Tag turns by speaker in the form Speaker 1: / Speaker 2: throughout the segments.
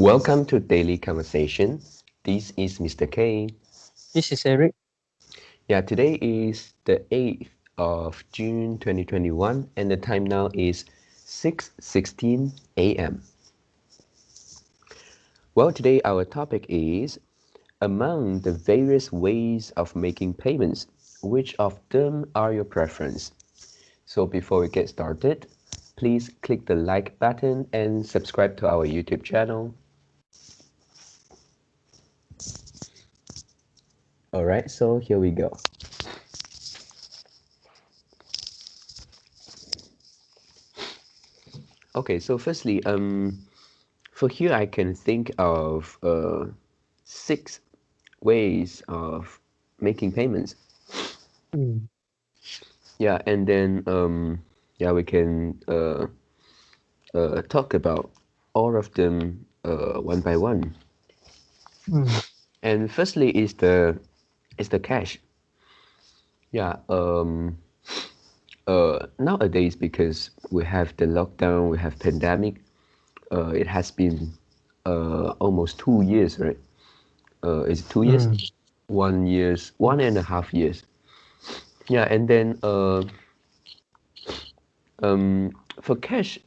Speaker 1: Welcome to Daily Conversation. This is Mr. K.
Speaker 2: This is Eric.
Speaker 1: Yeah, today is the 8th of June 2021 and the time now is 6:16 a.m. Well, today our topic is among the various ways of making payments, which of them are your preference? So before we get started, please click the like button and subscribe to our YouTube channel. Alright, so here we go. Okay, so firstly, for here I can think of 6 ways of making payments.
Speaker 2: Mm.
Speaker 1: Yeah, and then yeah, we can talk about all of them one by one.
Speaker 2: Mm.
Speaker 1: And firstly is the cash. Yeah, nowadays because we have the lockdown, we have pandemic. It has been almost 2 years, right? Is it 2 years?
Speaker 2: Mm.
Speaker 1: 1 years, 1.5 years. Yeah, and then for cash,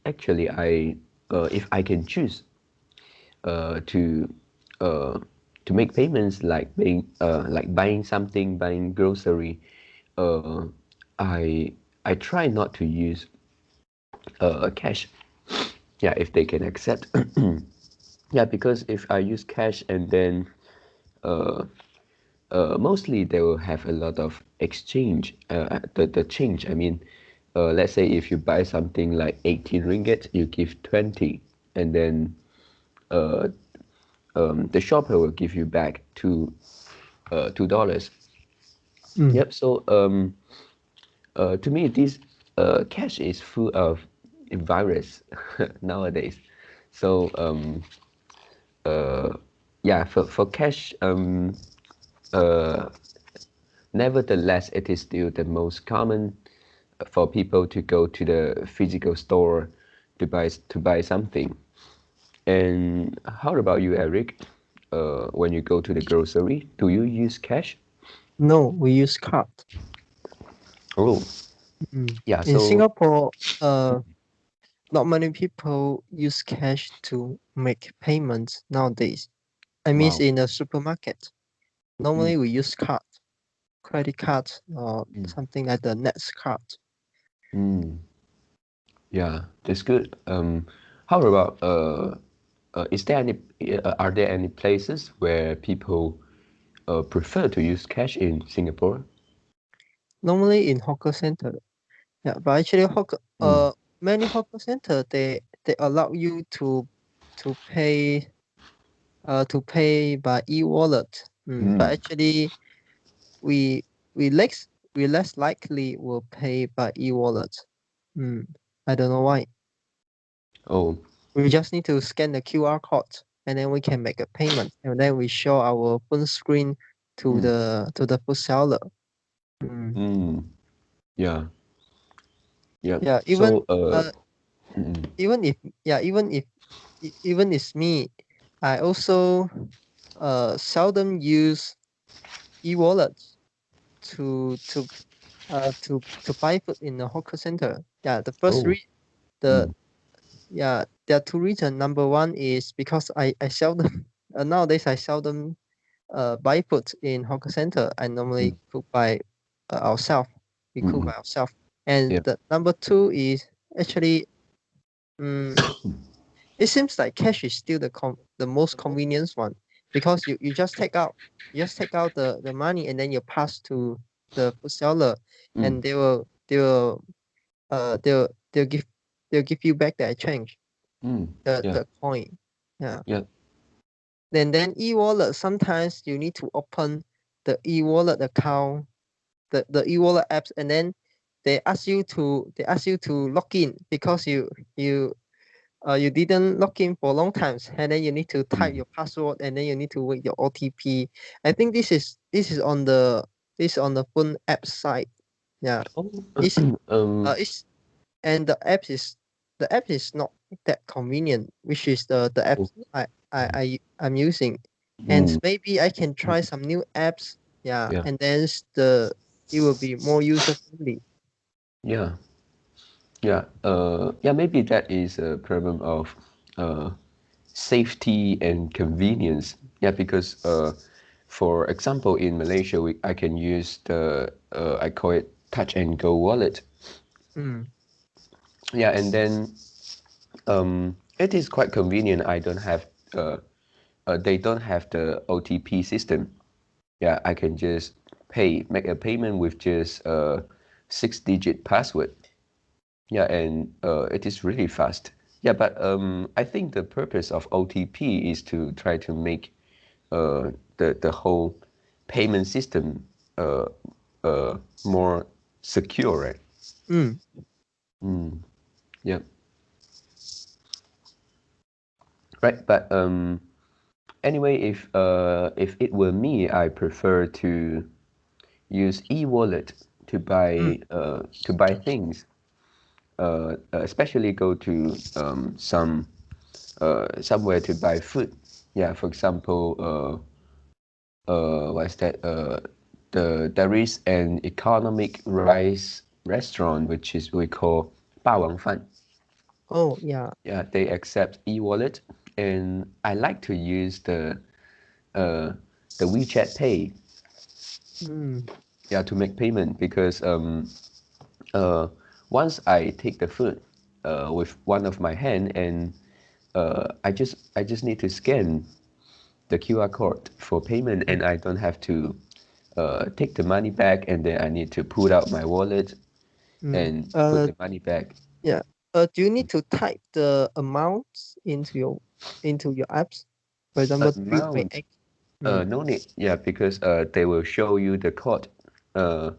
Speaker 1: actually, if I can choose uh, to uh, to make payments like buying something, buying grocery, uh, I I try not to use cash. Yeah, if they can accept. Yeah, because if I use cash and then uh, mostly they will have a lot of exchange, the change. I mean, let's say if you buy something like 18 ringgit, you give 20, and then uh, the shopper will give you back $2.
Speaker 2: Mm.
Speaker 1: Yep. So to me, this cash is full of virus nowadays. So uh, yeah, for cash, uh, nevertheless, it is still the most common for people to go to the physical store to buy something. And how about you, Eric? When you go to the grocery, do you use cash?
Speaker 2: No, we use card.
Speaker 1: Oh,
Speaker 2: Mm.
Speaker 1: yeah.
Speaker 2: In
Speaker 1: So,
Speaker 2: Singapore, not many people use cash to make payments nowadays. I mean,
Speaker 1: wow.
Speaker 2: in the supermarket,
Speaker 1: Mm,
Speaker 2: normally we use card, credit card, or
Speaker 1: mm,
Speaker 2: something like the Nets card.
Speaker 1: mm. Yeah, that's good. How about is there any are there any places where people prefer to use cash in Singapore?
Speaker 2: Normally in hawker center. Yeah, but actually
Speaker 1: Mm,
Speaker 2: many hawker center they allow you to pay by e-wallet. But
Speaker 1: mm.
Speaker 2: actually we we less we less likely will pay by e-wallet. Mm, I don't know why.
Speaker 1: Oh,
Speaker 2: We just need to scan the QR code and then we can make a payment and then we show our phone screen to
Speaker 1: mm,
Speaker 2: the food seller. Mm.
Speaker 1: mm. Yeah, yeah.
Speaker 2: Yeah,
Speaker 1: So, mm,
Speaker 2: even if yeah, even it's me, I also seldom use e-wallets to buy food in the hawker center. Yeah,
Speaker 1: oh,
Speaker 2: the
Speaker 1: mm,
Speaker 2: there are two reasons. Number one is because I seldom nowadays I seldom buy food in hawker center. I normally
Speaker 1: mm,
Speaker 2: cook by ourselves. We
Speaker 1: mm,
Speaker 2: cook
Speaker 1: mm.
Speaker 2: by ourselves. And
Speaker 1: Yeah.
Speaker 2: the number two is actually um, it seems like cash is still the most convenient one because you just take out the money and then you pass to the food seller
Speaker 1: Mm,
Speaker 2: and they'll give you back the exchange,
Speaker 1: mm. Yeah,
Speaker 2: the coin. Yeah.
Speaker 1: yeah.
Speaker 2: Then e-wallet, sometimes you need to open the e-wallet account, the e-wallet apps, and then they ask you to log in because you didn't log in for a long times, and then you need to type
Speaker 1: Mm.
Speaker 2: your password, and then you need to wait your OTP. I think this is on the phone app side. Yeah,
Speaker 1: Oh,
Speaker 2: it's
Speaker 1: um,
Speaker 2: it's and the app is not that convenient, which is the apps I'm using, and
Speaker 1: Mm,
Speaker 2: maybe I can try some new apps. Yeah,
Speaker 1: yeah,
Speaker 2: and then it will be more user friendly.
Speaker 1: yeah, yeah. Yeah, maybe that is a problem of uh, safety and convenience. Yeah, because for example, in Malaysia, I can use I call it Touch and Go wallet.
Speaker 2: Mm.
Speaker 1: Yeah, and then it is quite convenient. I don't have they don't have the OTP system. Yeah, I can just make a payment with just a 6-digit password. Yeah, and it is really fast. Yeah, but I think the purpose of OTP is to try to make the whole payment system uh, uh, more secure, right?
Speaker 2: Mm.
Speaker 1: Mm, yeah, right. But anyway, if it were me, I prefer to use e-wallet
Speaker 2: Mm.
Speaker 1: to buy things. Especially go to somewhere to buy food. Yeah, for example, what's that? There is an economic rice restaurant which is we call 霸王饭.
Speaker 2: Oh yeah.
Speaker 1: Yeah, they accept e-wallet, and I like to use uh, the WeChat Pay.
Speaker 2: Mm.
Speaker 1: Yeah, to make payment because uh, once I take the food with one of my hand and I just need to scan the QR code for payment,
Speaker 2: Mm.
Speaker 1: and I don't have to take the money back, and then I need to pull out my wallet
Speaker 2: Mm.
Speaker 1: and put the money back.
Speaker 2: Yeah. Do you need to type the amounts into your apps? For example,
Speaker 1: Amount,
Speaker 2: 3.8. Mm.
Speaker 1: no need. Yeah, because they will show you the code uh,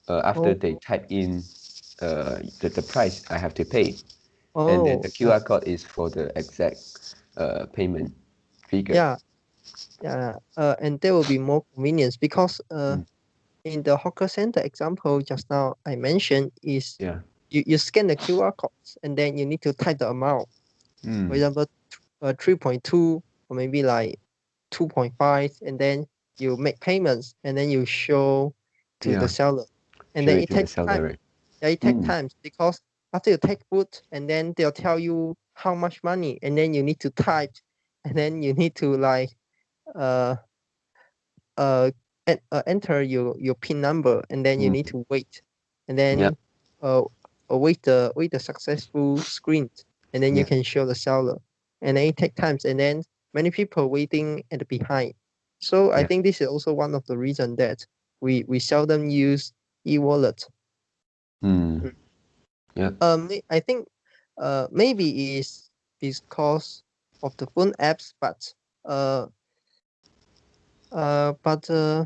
Speaker 1: after
Speaker 2: Oh.
Speaker 1: they type in the price I have to pay, and then
Speaker 2: Oh.
Speaker 1: the
Speaker 2: Yeah.
Speaker 1: QR code is for the exact payment figure.
Speaker 2: Yeah. Yeah. And there will be more convenience because
Speaker 1: Mm,
Speaker 2: in the hawker center example just now I mentioned is
Speaker 1: yeah.
Speaker 2: you scan the QR codes and then you need to type the amount. For
Speaker 1: Mm,
Speaker 2: example, 3.2 or maybe like 2.5, and then you make payments and then you show to the
Speaker 1: yeah.
Speaker 2: seller. And
Speaker 1: Show
Speaker 2: then
Speaker 1: it
Speaker 2: it
Speaker 1: to the
Speaker 2: takes
Speaker 1: seller,
Speaker 2: time.
Speaker 1: right?
Speaker 2: Yeah, it takes
Speaker 1: Mm,
Speaker 2: time because after you take food and then they'll tell you how much money and then you need to type and then you need to like uh enter your PIN number and then you
Speaker 1: mm,
Speaker 2: need to wait and
Speaker 1: yeah,
Speaker 2: then uh wait the successful screen and then you
Speaker 1: yeah,
Speaker 2: can show the seller and then it take times and then many people waiting at the behind. So I
Speaker 1: yeah.
Speaker 2: think this is also one of the reason that we seldom use e-wallet.
Speaker 1: Mm,
Speaker 2: Mm.
Speaker 1: yeah.
Speaker 2: I think maybe is because of the phone apps, uh uh but uh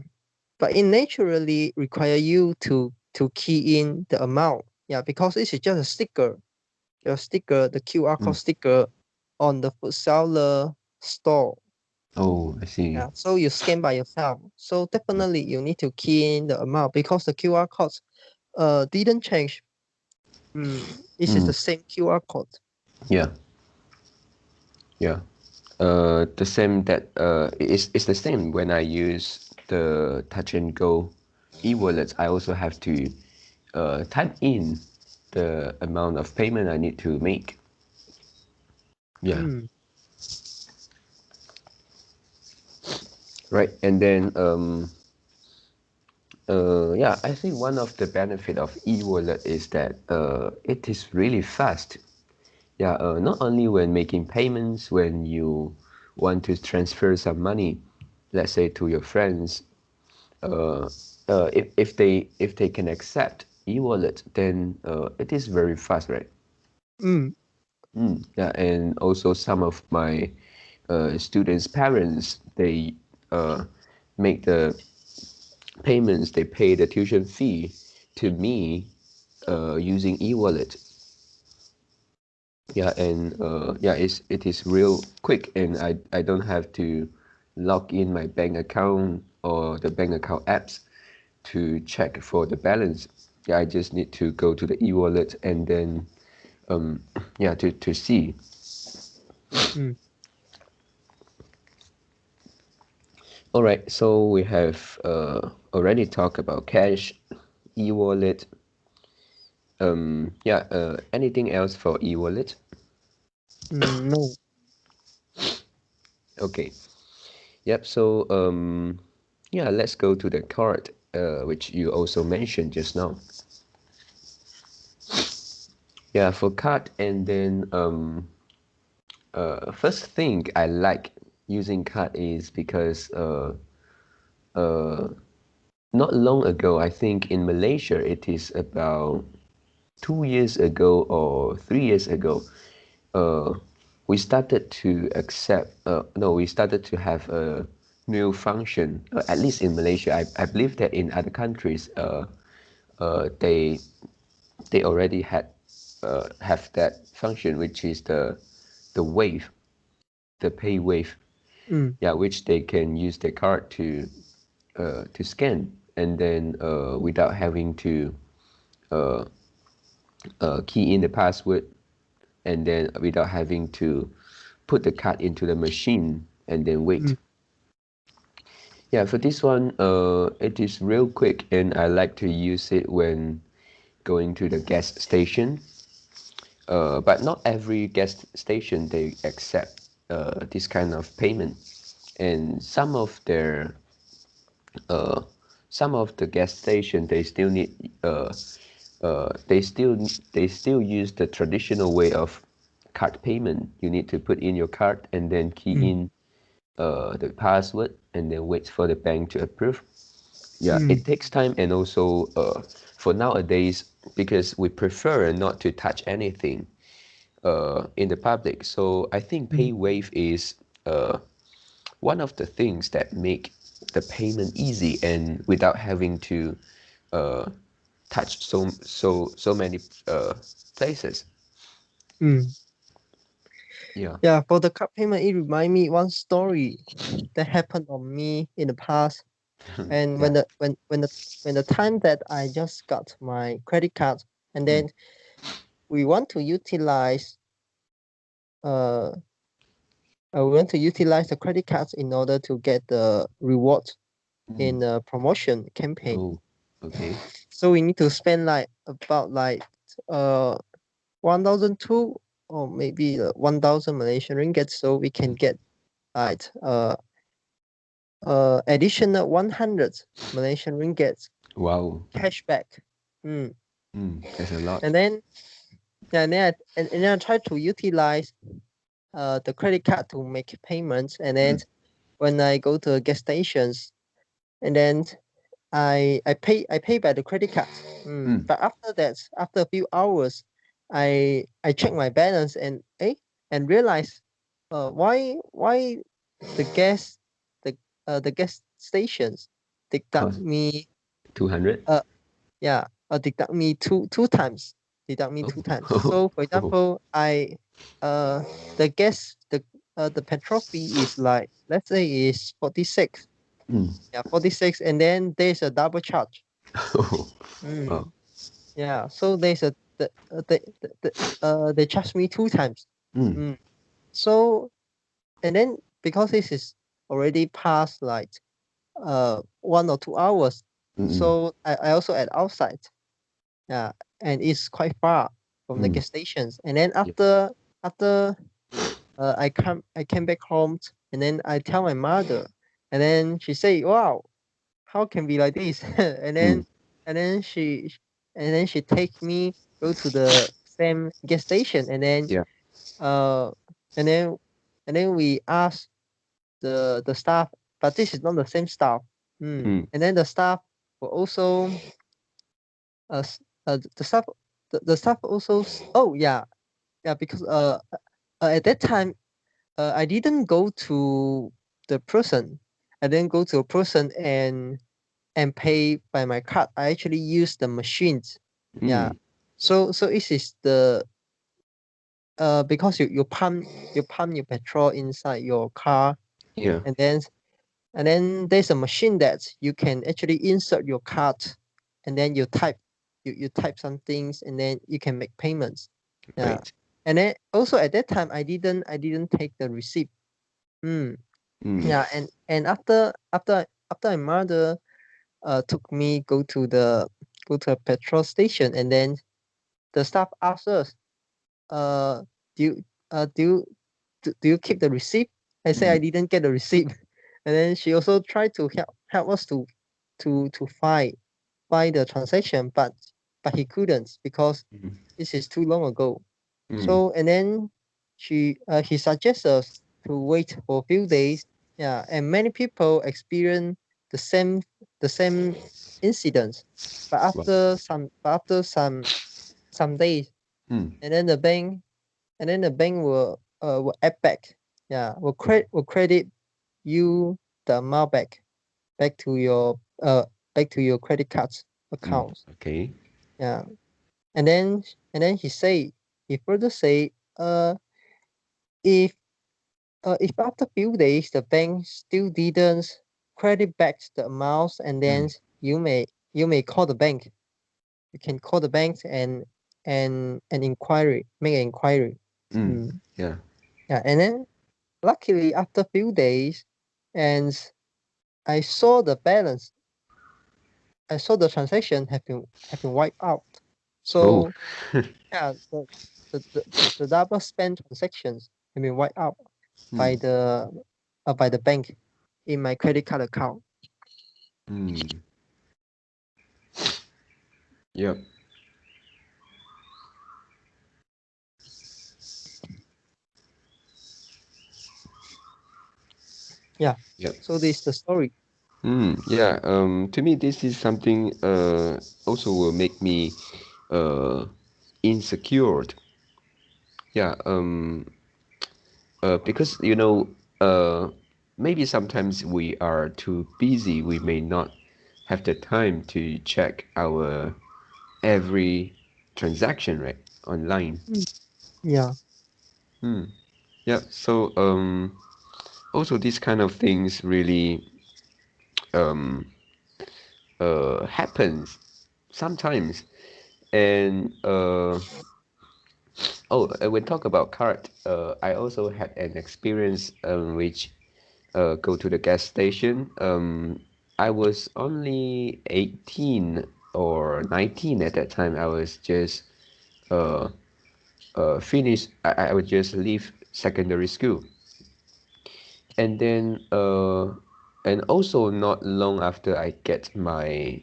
Speaker 2: but it naturally require you to key in the amount. Yeah, because this is just a sticker, the QR
Speaker 1: Mm.
Speaker 2: code sticker on the food seller store.
Speaker 1: Oh, I see.
Speaker 2: Yeah, so you scan by yourself. So definitely you need to key in the amount because the QR codes didn't change. This is
Speaker 1: Mm,
Speaker 2: the same QR code.
Speaker 1: yeah, yeah. The same that it's the same when I use the Touch and Go e-wallets. I also have to type in the amount of payment I need to make. Yeah,
Speaker 2: Mm,
Speaker 1: right. And then yeah, I think one of the benefit of e-wallet is that it is really fast. Yeah, not only when making payments, when you want to transfer some money, let's say to your friends, uh, if they can accept e-wallet, then it is very fast, right?
Speaker 2: mm,
Speaker 1: Yeah, and also some of my students' parents, they uh, make the payments, they pay the tuition fee to me using e-wallet. Yeah, and yeah, it is real quick, and I don't have to log in my bank account or the bank account apps to check for the balance. Yeah, I just need to go to the e-wallet and then yeah, to see.
Speaker 2: Mm.
Speaker 1: All right, so we have already talked about cash, e-wallet. Yeah, anything else for e-wallet?
Speaker 2: No.
Speaker 1: Okay. Yep. So yeah, let's go to the card, which you also mentioned just now. Yeah, for card, and then first thing I like using card is because uh, not long ago, I think in Malaysia, it is about 2 years ago or 3 years ago, uh, we started to accept, no, we started to have a new function, at least in Malaysia. I believe that in other countries, uh, they they already have that function, which is the wave, the pay wave,
Speaker 2: Mm.
Speaker 1: yeah, which they can use their card to scan, and then without having to uh, key in the password, and then without having to put the card into the machine and then wait.
Speaker 2: Mm.
Speaker 1: Yeah, for this one, it is real quick, and I like to use it when going to the gas station. But not every gas station they accept this kind of payment, and uh, some of the gas station they still need they still use the traditional way of card payment. You need to put in your card and then key
Speaker 2: Mm.
Speaker 1: in the password and then wait for the bank to approve. Yeah,
Speaker 2: Mm.
Speaker 1: it takes time, and also for nowadays, because we prefer not to touch anything in the public. So I think
Speaker 2: Mm.
Speaker 1: PayWave is one of the things that make the payment easy and without having to uh, touch so many places.
Speaker 2: Mm.
Speaker 1: Yeah.
Speaker 2: Yeah, for the card payment, it remind me one story that happened on me in the past. And
Speaker 1: Yeah.
Speaker 2: when the time that I just got my credit card, and
Speaker 1: Mm,
Speaker 2: then we want to utilize uh we want to utilize the credit cards in order to get the reward
Speaker 1: mm.
Speaker 2: in the promotion campaign.
Speaker 1: Oh, okay.
Speaker 2: So we need to spend like about like uh 1,002 or maybe 1,000 Malaysian ringgit, so we can
Speaker 1: Mm.
Speaker 2: get like additional 100 Malaysian ringgit
Speaker 1: Wow.
Speaker 2: cashback. Mm.
Speaker 1: That's a lot.
Speaker 2: And then yeah, and then I try to utilize the credit card to make payments, and then
Speaker 1: Mm,
Speaker 2: when I go to gas stations, and then I pay by the credit card.
Speaker 1: mm.
Speaker 2: But after that, after a few hours, I check my balance and realize why the gas the gas stations deduct
Speaker 1: Cost
Speaker 2: me
Speaker 1: 200.
Speaker 2: uh deduct me two times, deduct me two times.
Speaker 1: Oh.
Speaker 2: So for
Speaker 1: Oh.
Speaker 2: example, I uh the gas the petrol fee is like, let's say, is 46.
Speaker 1: Mm.
Speaker 2: Yeah, 46, and then there's a double charge.
Speaker 1: Oh. Oh.
Speaker 2: Yeah, so there's a they charge me two times.
Speaker 1: Mm.
Speaker 2: Mm. So, and then because this is already past like 1 or 2 hours,
Speaker 1: Mm.
Speaker 2: so I also at outside. Yeah, and it's quite far from the
Speaker 1: Mm.
Speaker 2: gas stations. And then
Speaker 1: Yeah.
Speaker 2: after I came back home, and then I tell my mother, and then she say, "Wow, how can be like this?" and then
Speaker 1: Mm.
Speaker 2: and then she and then she take me go to the same gas station,
Speaker 1: Yeah.
Speaker 2: uh and then we ask the staff, but this is not the same staff.
Speaker 1: Mm.
Speaker 2: And then the staff will also the staff the staff also oh yeah, because at that time I didn't go to the person. I didn't go to a person and pay by my card. I actually use the machines. Yeah.
Speaker 1: Mm.
Speaker 2: So it is the because you pump your petrol inside your car,
Speaker 1: Yeah.
Speaker 2: and then there's a machine that you can actually insert your card, and then you type some things, and then you can make payments. Yeah.
Speaker 1: Right.
Speaker 2: And then also at that time I didn't take the receipt. Yeah, and after my mother took me go to a petrol station, and then the staff asked us, uh do you uh do you do you keep the receipt? I say I
Speaker 1: Mm,
Speaker 2: didn't get the receipt. And then she also tried to help us to find the transaction, but he couldn't because
Speaker 1: mm,
Speaker 2: this is too long ago.
Speaker 1: mm,
Speaker 2: So and then he suggests us to wait for a few days. Yeah, and many people experience the same the same incidents. But
Speaker 1: wow.
Speaker 2: after some days,
Speaker 1: Mm,
Speaker 2: and then the bank will add back. Yeah, will credit you the amount back to your back to your credit cards accounts.
Speaker 1: okay.
Speaker 2: Yeah. And then he further say, if if after few days the bank still didn't credit back the amounts, and then
Speaker 1: Mm,
Speaker 2: you may call the bank. You can call the bank and inquiry, make an inquiry.
Speaker 1: mm,
Speaker 2: Mm.
Speaker 1: yeah.
Speaker 2: Yeah, and then luckily after few days, and I saw the balance. I saw the transaction have been wiped out.
Speaker 1: Oh.
Speaker 2: So yeah, the double spend transactions have been wiped out
Speaker 1: Mm,
Speaker 2: by the bank in my credit card account.
Speaker 1: mm, yep.
Speaker 2: Yeah.
Speaker 1: Yep.
Speaker 2: So this is the story.
Speaker 1: Yeah. To me, this is something also will make me uh insecure. Yeah. Because uh maybe sometimes we are too busy. We may not have the time to check our every transaction, right, online.
Speaker 2: Mm. Yeah.
Speaker 1: Yeah. So also these kind of things really happens sometimes. And when talk about card, I also had an experience which go to the gas station. I was only 18 or 19 at that time. I was just uh, finished. I would just leave secondary school, and then and also not long after I get my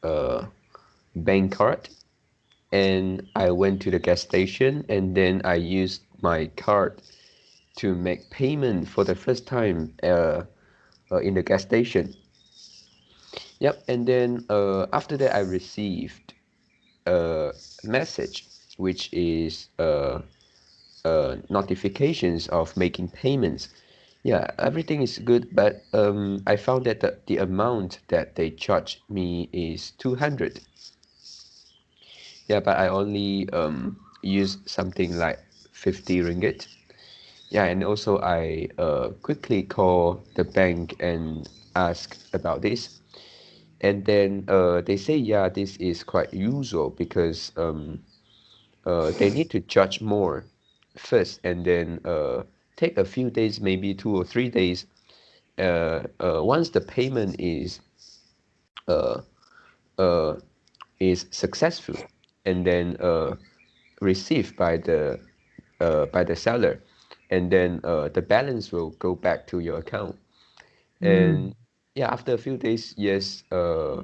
Speaker 1: uh, bank card, and I went to the gas station, and then I used my card to make payment for the first time in the gas station. Yep, and then after that I received a message which is notifications of making payments. Yeah, everything is good, but I found that the amount that they charged me is 200. Yeah, but I only use something like 50 ringgit. Yeah, and also I quickly call the bank and ask about this. And then they say, yeah, this is quite usual because they need to charge more first, and then take a few days, maybe 2 or 3 days. Once the payment uh, uh, is successful, and then received by the seller, and then the balance will go back to your account.
Speaker 2: Mm.
Speaker 1: And yeah, after a few days, yes, uh,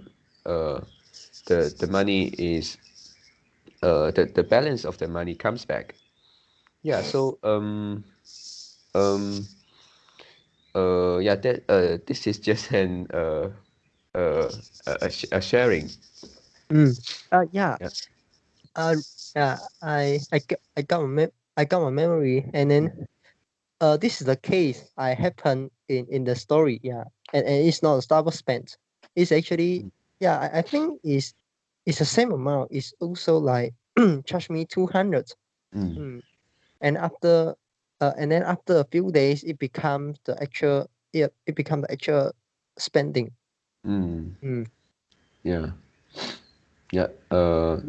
Speaker 1: the money is the balance of the money comes back. Yeah, so um yeah, that this is just an uh a sharing.
Speaker 2: Mm. Yeah.
Speaker 1: Yeah.
Speaker 2: Uh, yeah. I got my memory, and then this is the case I happened in the story. Yeah, and it's not a double spent. It's actually, yeah, I think it's the same amount. It's also like charge me 200.
Speaker 1: Mm,
Speaker 2: Mm. And after a few days, it becomes the actual, it becomes the actual spending.
Speaker 1: mm,
Speaker 2: Mm.
Speaker 1: yeah. Yeah,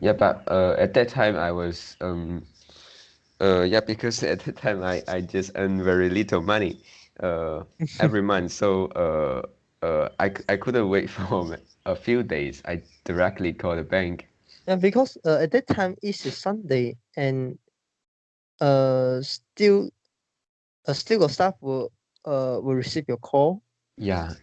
Speaker 1: yeah, but at that time I was Yeah, because at the time I just earn very little money uh, every month, so I couldn't wait for a few days. I directly called the bank.
Speaker 2: Yeah, because at that time it's a Sunday and uh still still got staff will receive your call.
Speaker 1: Yeah,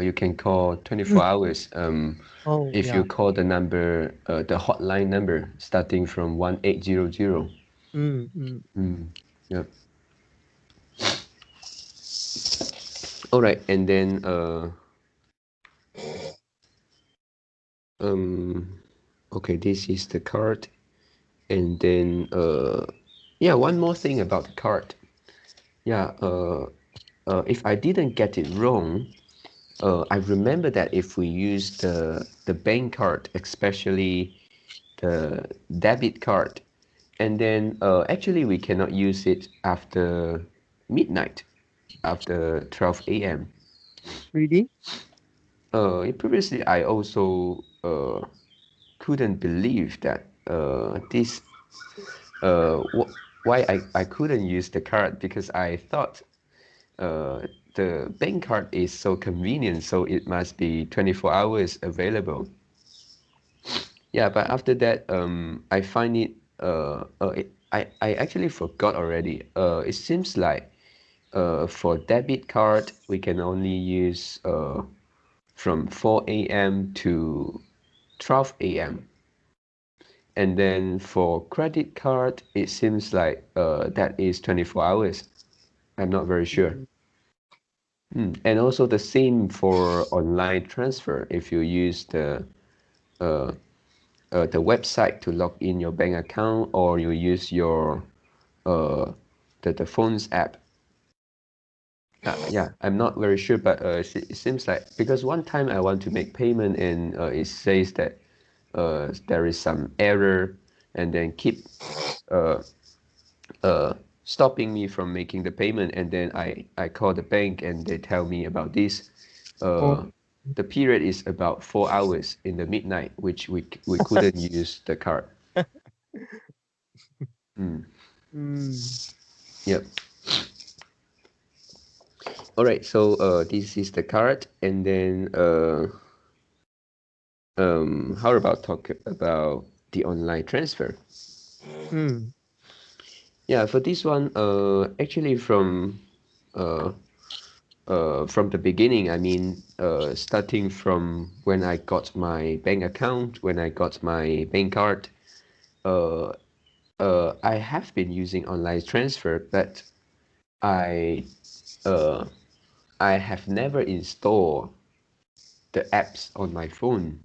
Speaker 1: you can call 24 hours.
Speaker 2: Oh
Speaker 1: If you
Speaker 2: yeah.
Speaker 1: call the number, the hotline number starting from 1800.
Speaker 2: Mm.
Speaker 1: Mm, yeah. All right, and then um, okay, this is the card, and then yeah, one more thing about the card. Yeah, if I didn't get it wrong, I remember that if we use the bank card, especially the debit card, and then actually we cannot use it after midnight, after 12 a.m.
Speaker 2: Really?
Speaker 1: Previously, I also couldn't believe that this why I couldn't use the card because I thought uh, the bank card is so convenient, so it must be 24 hours available. Yeah, but after that, I find I actually forgot already. It seems like for debit card, we can only use from 4 a.m. to 12 a.m. And then for credit card, it seems like that is 24 hours. I'm not very sure.
Speaker 2: Mm.
Speaker 1: And also the same for online transfer. If you use uh, the website to log in your bank account, or you use your uh, the phone's app. Yeah, I'm not very sure, but it seems like because one time I want to make payment and it says that there is some error, and then keep uh, uh, stopping me from making the payment, and then I call the bank and they tell me about this.
Speaker 2: Oh.
Speaker 1: Uh, the period is about 4 hours in the midnight, which we couldn't use the card. Mm,
Speaker 2: Mm.
Speaker 1: yep. All right. So this is the card, and then how about talk about the online transfer?
Speaker 2: Mm.
Speaker 1: Yeah, for this one, actually uh, from the beginning, I mean, starting from when I got my bank account, when I got my bank card, uh, I have been using online transfer, but I uh, I have never installed the apps on my phone.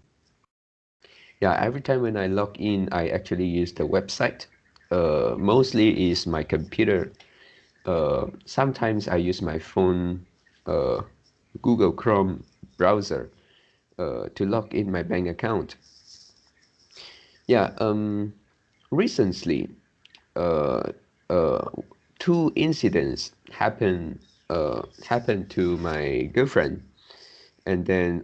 Speaker 1: Yeah, every time when I log in, I actually use the website. Mostly is my computer. Sometimes I use my phone, uh, Google Chrome browser, to log in my bank account. Yeah, recently, uh, uh, two incidents happened to my girlfriend, and then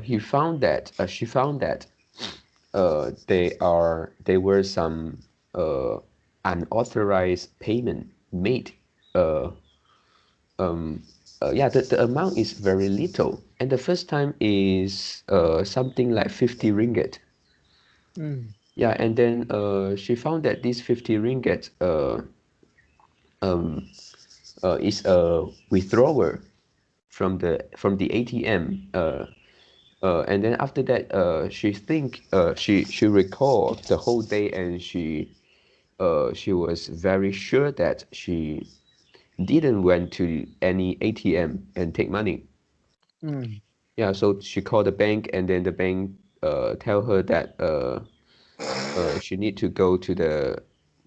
Speaker 1: she found that there were some uh, unauthorized payment made. Uh, yeah, the amount is very little, and the first time is something like 50 ringgit.
Speaker 2: Mm.
Speaker 1: Yeah, and then she found that this 50 ringgit um, is a withdrawal from the ATM. And then after that, she recalled the whole day, and she was very sure that she didn't went to any ATM and take money.
Speaker 2: Mm.
Speaker 1: Yeah, so she called the bank, and then the bank tell her that she need to go to the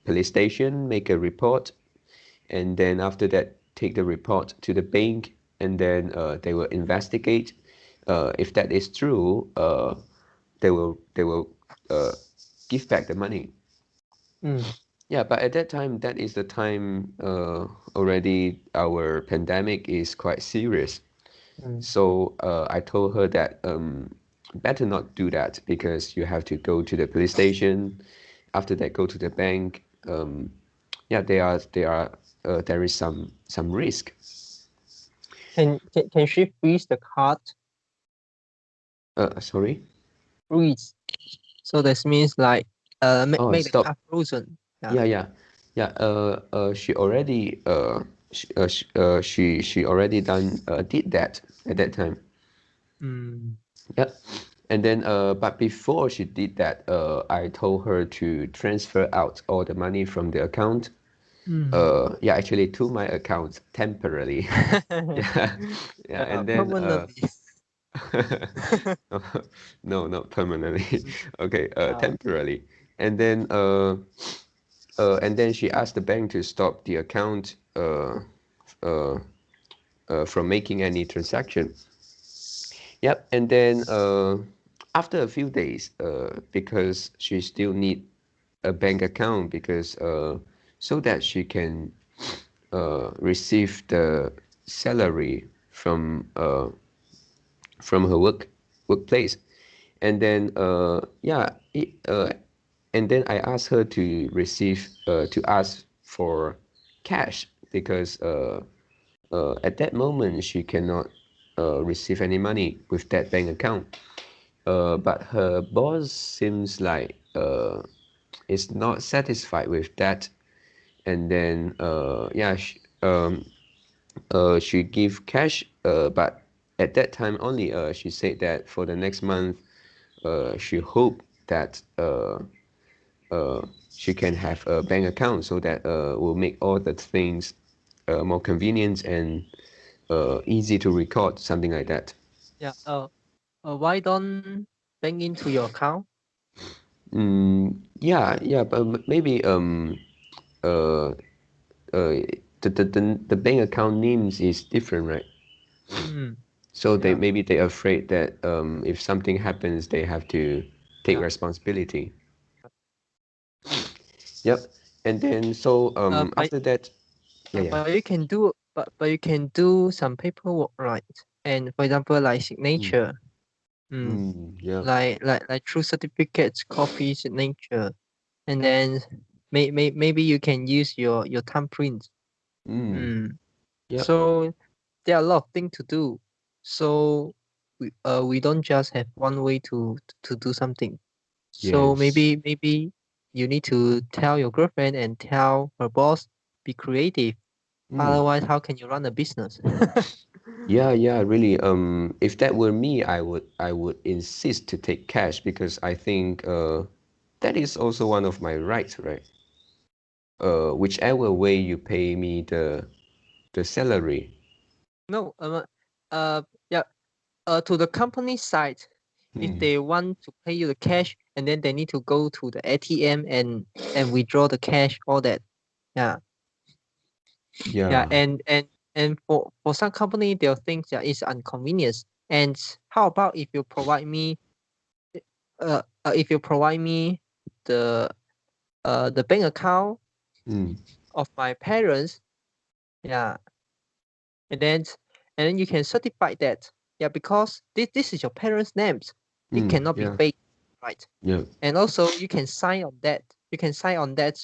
Speaker 1: police station, make a report, and then after that, take the report to the bank, and then they will investigate. If that is true, they will uh, give back the money.
Speaker 2: Mm.
Speaker 1: Yeah, but at that time, that is the time already our pandemic is quite serious.
Speaker 2: Mm.
Speaker 1: So I told her that better not do that because you have to go to the police station, after that go to the bank. Yeah, there is some risk.
Speaker 2: Can she freeze the card?
Speaker 1: Sorry.
Speaker 2: Freeze. So this means like
Speaker 1: Oh,
Speaker 2: make the
Speaker 1: stop.
Speaker 2: card frozen. Yeah.
Speaker 1: Yeah. She already she already did that at that time.
Speaker 2: Mm.
Speaker 1: Yeah. And then but before she did that, I told her to transfer out all the money from the account. Yeah, actually to my account temporarily. Yeah. Yeah. And then
Speaker 2: Permanently.
Speaker 1: no, not permanently. Okay,
Speaker 2: Uh,
Speaker 1: temporarily. And then she asked the bank to stop the account uh, from making any transaction. Yep. And then after a few days, because she still need a bank account because so that she can receive the salary from her workplace. And then and then I asked her to ask for cash because at that moment she cannot receive any money with that bank account. But her boss seems like is not satisfied with that. And then she give cash, but at that time only she said that for the next month she hoped that she can have a bank account so that will make all the things more convenient and easy to record, something like that.
Speaker 2: yeah. Why don't bank into your account?
Speaker 1: Yeah, but maybe uh the bank account names is different, right?
Speaker 2: Mm.
Speaker 1: So
Speaker 2: Yeah.
Speaker 1: they're afraid that if something happens, they have to take
Speaker 2: Yeah.
Speaker 1: responsibility. Yep. And then so
Speaker 2: But
Speaker 1: after that, yeah.
Speaker 2: but you can do but you can do some paperwork, right? And for example, like
Speaker 1: Mm,
Speaker 2: signature. Mm.
Speaker 1: yeah.
Speaker 2: Like true certificates, copy signature, and then maybe you can use your thumbprint.
Speaker 1: Mm,
Speaker 2: Mm.
Speaker 1: yep.
Speaker 2: So there are a lot of things to do. So we don't just have one way to do something. So
Speaker 1: Yes.
Speaker 2: maybe you need to tell your girlfriend and tell her boss, be creative.
Speaker 1: Mm.
Speaker 2: Otherwise, how can you run a business?
Speaker 1: Yeah, really. If that were me, I would insist to take cash because I think that is also one of my rights, right? Whichever way you pay me the salary.
Speaker 2: No, yeah, to the company side, if
Speaker 1: Mm.
Speaker 2: they want to pay you the cash, and then they need to go to the ATM and withdraw the cash, all that. Yeah, yeah,
Speaker 1: Yeah.
Speaker 2: and for some company, they'll think that it's inconvenience. And how about if you provide me the the bank account
Speaker 1: Mm.
Speaker 2: of my parents, yeah, and then you can certify that, yeah, because this is your parents' names, it cannot be
Speaker 1: Yeah.
Speaker 2: fake, right?
Speaker 1: Yeah.
Speaker 2: And also you can sign on that. You can sign on that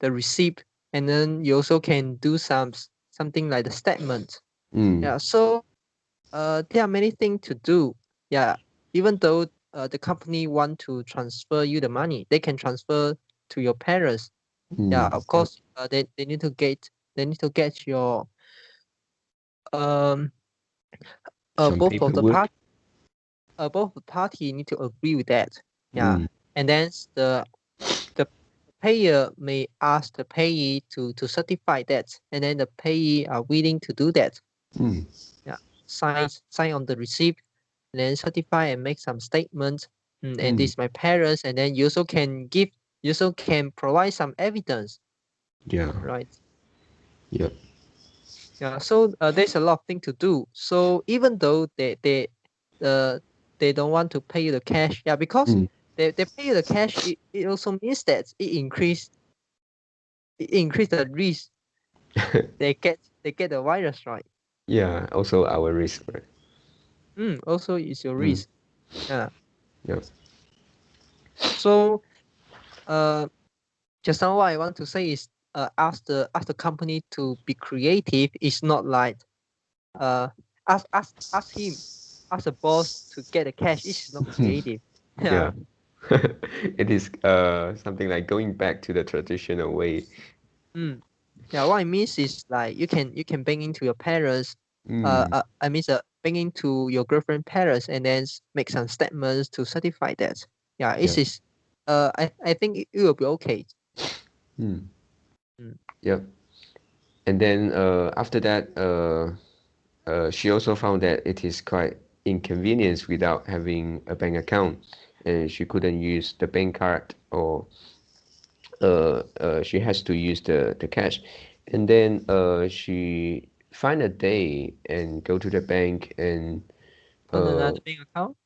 Speaker 2: the receipt, and then you also can do something like the statement.
Speaker 1: Mm.
Speaker 2: Yeah. So there are many things to do. Yeah. Even though the company want to transfer you the money, they can transfer to your parents. Yeah.
Speaker 1: Mm.
Speaker 2: Of
Speaker 1: Yep.
Speaker 2: course, they need to get your um
Speaker 1: Some
Speaker 2: both of the
Speaker 1: paperwork.
Speaker 2: both the party need to agree with that. Yeah.
Speaker 1: Mm.
Speaker 2: And then the payer may ask the payee to certify that, and then the payee are willing to do that.
Speaker 1: Mm.
Speaker 2: Yeah, sign on the receipt, and then certify and make some statements. And
Speaker 1: Mm.
Speaker 2: this my parents, and then you also can provide some evidence,
Speaker 1: Yeah.
Speaker 2: right?
Speaker 1: Yep.
Speaker 2: Yeah, so there's a lot of things to do. So even though uh, they don't want to pay you the cash, yeah, because
Speaker 1: Mm.
Speaker 2: they pay you the cash, it also means that it increase the risk they get the virus, right?
Speaker 1: Yeah. Also our risk, right?
Speaker 2: Also it's your
Speaker 1: Mm.
Speaker 2: risk. Yeah.
Speaker 1: Yep.
Speaker 2: So just now what I want to say is ask the company to be creative. It's not like ask him, ask the boss to get the cash. It's not creative.
Speaker 1: Yeah.
Speaker 2: Yeah.
Speaker 1: It is something like going back to the traditional way.
Speaker 2: Mm. Yeah, what I mean is like you can bring into your parents,
Speaker 1: Mm,
Speaker 2: I mean bring into your girlfriend parents and then make some statements to certify that. Yeah,
Speaker 1: yeah.
Speaker 2: it is. I think it will be okay.
Speaker 1: Mm,
Speaker 2: Mm.
Speaker 1: yeah. And then after that, she also found that it is quite inconvenience without having a bank account, and she couldn't use the bank card, or she has to use the cash. And then she find a day and go to the bank and
Speaker 2: On
Speaker 1: uh,
Speaker 2: another bank account.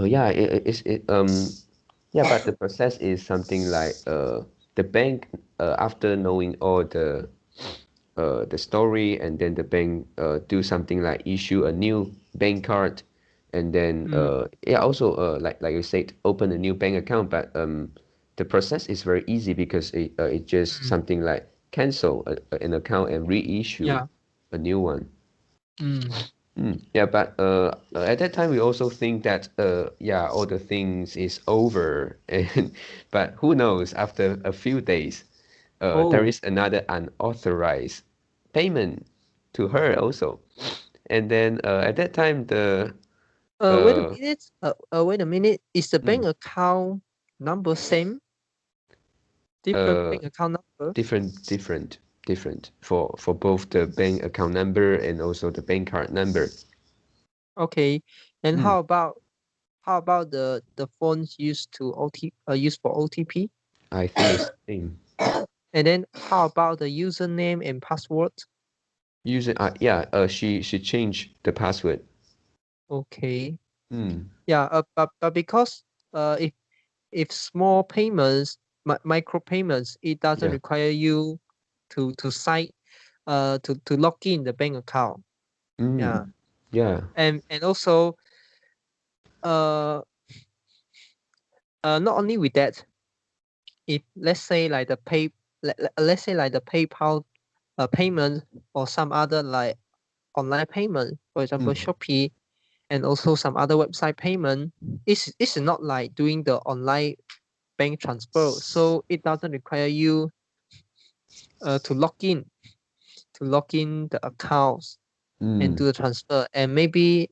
Speaker 1: yeah, yeah, but the process is something like the bank, after knowing all the story, and then the bank do something like issue a new bank card, and then
Speaker 2: Mm.
Speaker 1: yeah, also like you said, open a new bank account. But the process is very easy because it just
Speaker 2: Mm.
Speaker 1: something like cancel an account and reissue
Speaker 2: Yeah.
Speaker 1: a new one.
Speaker 2: Mm.
Speaker 1: Yeah, but at that time we also think that yeah, all the things is over, and but who knows? After a few days, there
Speaker 2: Oh.
Speaker 1: is another unauthorized payment to her also, and then at that time the
Speaker 2: Wait a
Speaker 1: uh,
Speaker 2: minute. Wait a minute. Is the bank
Speaker 1: mm,
Speaker 2: account number same? Different
Speaker 1: uh,
Speaker 2: bank account number?
Speaker 1: different for both the bank account number and also the bank card number.
Speaker 2: Okay. And
Speaker 1: Mm,
Speaker 2: how about the phones used to used for OTP?
Speaker 1: I think it's the same.
Speaker 2: And then how about the username and password?
Speaker 1: User, yeah, she changed the password.
Speaker 2: Okay.
Speaker 1: Mm,
Speaker 2: Yeah. But because if small payments, micro payments, it doesn't
Speaker 1: yeah.
Speaker 2: require you to sign to log in the bank account. Yeah.
Speaker 1: Mm, yeah.
Speaker 2: And also uh not only with that, if let's say like let's say like the PayPal payment or some other like online payment, for example
Speaker 1: Mm,
Speaker 2: Shopee, and also some other website payment, it's not like doing the online bank transfer, so it doesn't require you to log in the accounts and
Speaker 1: mm.
Speaker 2: do the transfer. And maybe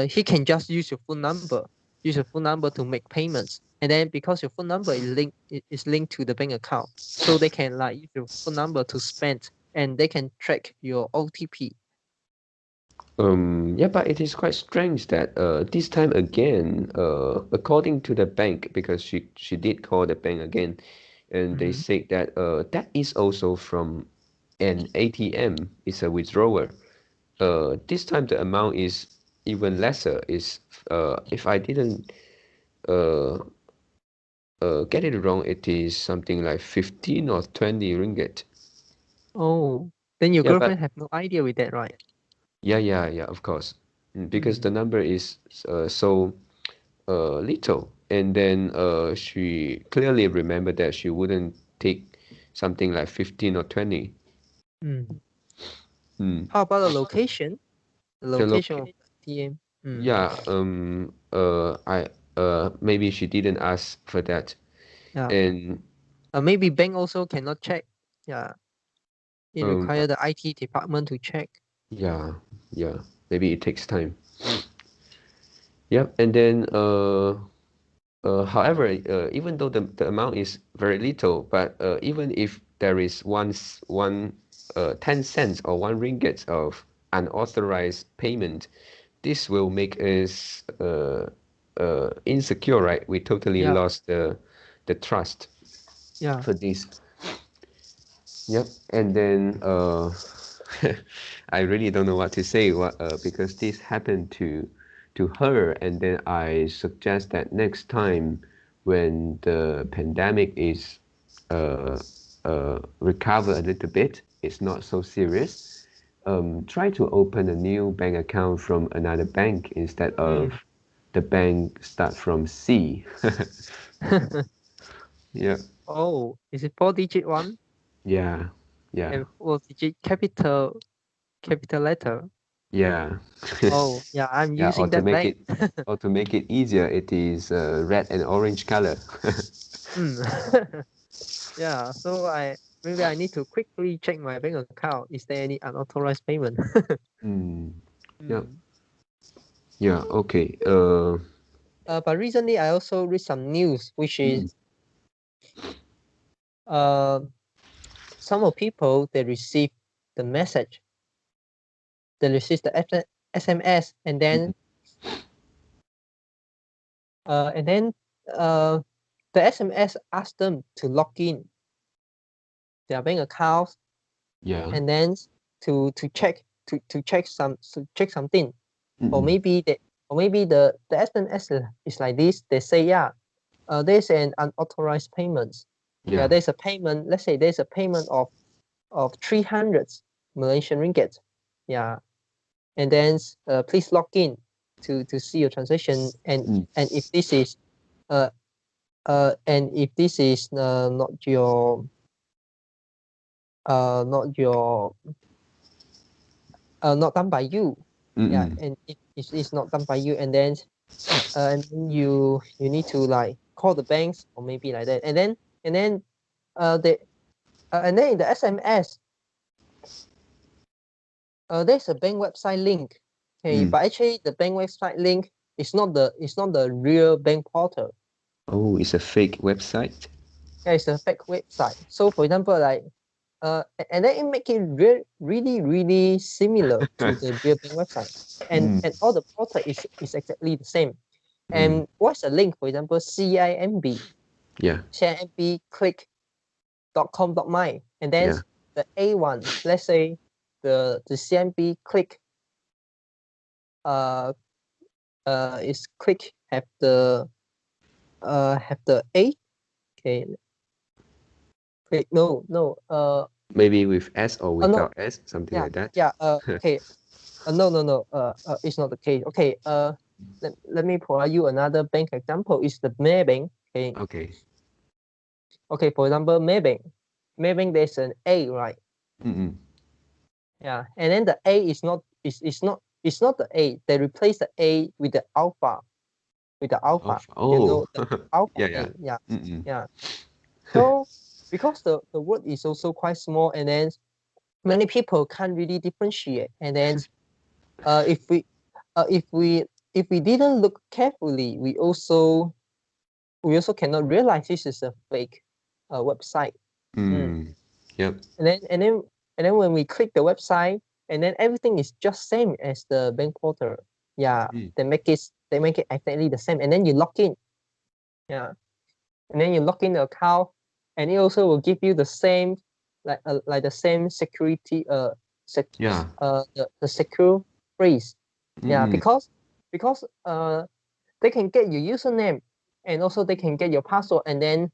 Speaker 2: he can just use your phone number to make payments. And then because your phone number is linked to the bank account, so they can like use your phone number to spend, and they can track your OTP.
Speaker 1: Yeah, but it is quite strange that this time again, according to the bank, because she did call the bank again, and they
Speaker 2: Mhm.
Speaker 1: said that that is also from an ATM, it's a withdrawal. This time the amount is even lesser. Is if I didn't uh get it wrong, it is something like 15 or 20 ringgit.
Speaker 2: Oh, then your
Speaker 1: Yeah, but
Speaker 2: girlfriend have no idea with that, right?
Speaker 1: yeah, of course. Because
Speaker 2: Mm.
Speaker 1: the number is so little. And then she clearly remembered that she wouldn't take something like 15 or 20.
Speaker 2: Mm.
Speaker 1: Mm.
Speaker 2: How about the location? The
Speaker 1: The
Speaker 2: location of
Speaker 1: loc
Speaker 2: the ATM. Mm.
Speaker 1: Yeah, I maybe she didn't ask for that.
Speaker 2: Yeah.
Speaker 1: And
Speaker 2: Maybe bank also cannot check. Yeah. It
Speaker 1: um
Speaker 2: require the IT department to check.
Speaker 1: yeah, yeah, maybe it takes time. Yep, and then however, even though the amount is very little, but even if there is one 10 cents or 1 ringgit of unauthorized payment, this will make us insecure, right? We totally
Speaker 2: Yeah.
Speaker 1: lost the trust
Speaker 2: Yeah.
Speaker 1: for this. Yep, and then I really don't know what to say, because this happened to her, and then I suggest that next time when the pandemic is uh, recover a little bit, it's not so serious. Try to open a new bank account from another bank instead of
Speaker 2: Mm.
Speaker 1: the bank start from C. Yeah.
Speaker 2: Oh, is it 4-digit one
Speaker 1: Yeah. Yeah.
Speaker 2: and 4-digit capital letter?
Speaker 1: Yeah.
Speaker 2: Oh, yeah, I'm
Speaker 1: Yeah.
Speaker 2: using that bank.
Speaker 1: Or to make it easier, it is red and orange color.
Speaker 2: Hmm. Yeah, so maybe I need to quickly check my bank account. Is there any unauthorized payment?
Speaker 1: Mm. Yeah.
Speaker 2: Hmm.
Speaker 1: Yeah. Okay.
Speaker 2: But recently I also read some news, which
Speaker 1: Mm.
Speaker 2: is uh some of people they receive the message, they receive the SMS,
Speaker 1: Mm.
Speaker 2: and then uh the SMS ask them to log in their bank accounts
Speaker 1: Yeah.
Speaker 2: and then to check something. Or
Speaker 1: Mm.
Speaker 2: maybe the SMS is like this. They say, yeah, there's an unauthorized payment. Yeah,
Speaker 1: Yeah.
Speaker 2: there's a payment. Let's say there's a payment of 300 Malaysian ringgit. Yeah, and then please log in to see your transaction.
Speaker 1: Mm.
Speaker 2: And if this is uh not your not your not done by you. Yeah,
Speaker 1: Mm.
Speaker 2: and if it's not done by you, and then you need to like call the banks or maybe like that, and then they and then in the SMS there's a bank website link. Okay,
Speaker 1: Mm.
Speaker 2: but actually the bank website link is not the real bank portal.
Speaker 1: Oh, it's a fake website.
Speaker 2: Yeah, it's a fake website. So for example, like and then it make it really similar to the real bank website,
Speaker 1: Mm.
Speaker 2: and all the portal is exactly the same.
Speaker 1: Mm.
Speaker 2: And what's the link? For example,
Speaker 1: Yeah.
Speaker 2: CIMB click.com.my, and then
Speaker 1: Yeah.
Speaker 2: the A one, let's say the CIMB click uh is click have the A. Okay, click no
Speaker 1: Maybe with S or
Speaker 2: oh no,
Speaker 1: without S, something
Speaker 2: yeah,
Speaker 1: like that.
Speaker 2: yeah, okay, no, it's not the case. Okay, let me provide you another bank example. Is the Maybank. Okay,
Speaker 1: Okay.
Speaker 2: okay, for example, Maybank there's an A, right?
Speaker 1: Mm.
Speaker 2: Yeah, and then the A is not the A. They replace the A with the alpha,
Speaker 1: Of
Speaker 2: you
Speaker 1: oh.
Speaker 2: know, the alpha
Speaker 1: Yeah. Yeah.
Speaker 2: A. Yeah,
Speaker 1: Mm.
Speaker 2: yeah. So because the word is also quite small, and then many people can't really differentiate. And then uh, if we uh, if we if we didn't look carefully, we also cannot realize this is a fake website. Mm.
Speaker 1: Mm. Yep.
Speaker 2: And then when we click the website, and then everything is just same as the bank portal. Yeah,
Speaker 1: Mm.
Speaker 2: they make it exactly the same, and then you log in. Yeah, and then you log in the account, and it also will give you the same like the same security
Speaker 1: Yeah.
Speaker 2: the secure phrase. Yeah,
Speaker 1: Mm.
Speaker 2: because they can get your username, and also they can get your password, and then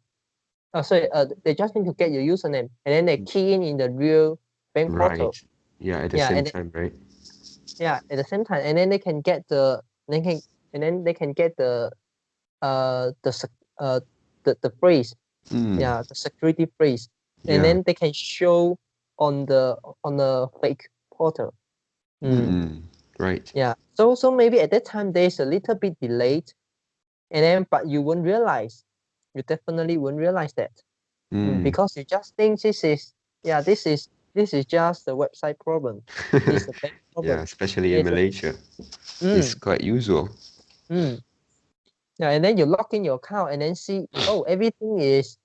Speaker 2: they just need to get your username, and then they key in the real bank portal.
Speaker 1: Right. Yeah. At the
Speaker 2: Yeah,
Speaker 1: same
Speaker 2: and
Speaker 1: time, right?
Speaker 2: yeah, at the same time, and then they can they can get the the phrase.
Speaker 1: Mm.
Speaker 2: Yeah, the security phrase, and
Speaker 1: Yeah.
Speaker 2: then they can show on the fake portal. Mm,
Speaker 1: Mm. Right.
Speaker 2: yeah, so maybe at that time there's a little bit delayed, and then but you won't realize, you definitely won't realize that.
Speaker 1: Mm.
Speaker 2: Because you just think yeah, this is just the website problem. This is the bank
Speaker 1: Yeah.
Speaker 2: problem.
Speaker 1: Especially in
Speaker 2: There's a
Speaker 1: Malaysia, it's
Speaker 2: mm,
Speaker 1: quite usual.
Speaker 2: mm. Yeah, and then you log in your account and then see, oh, everything is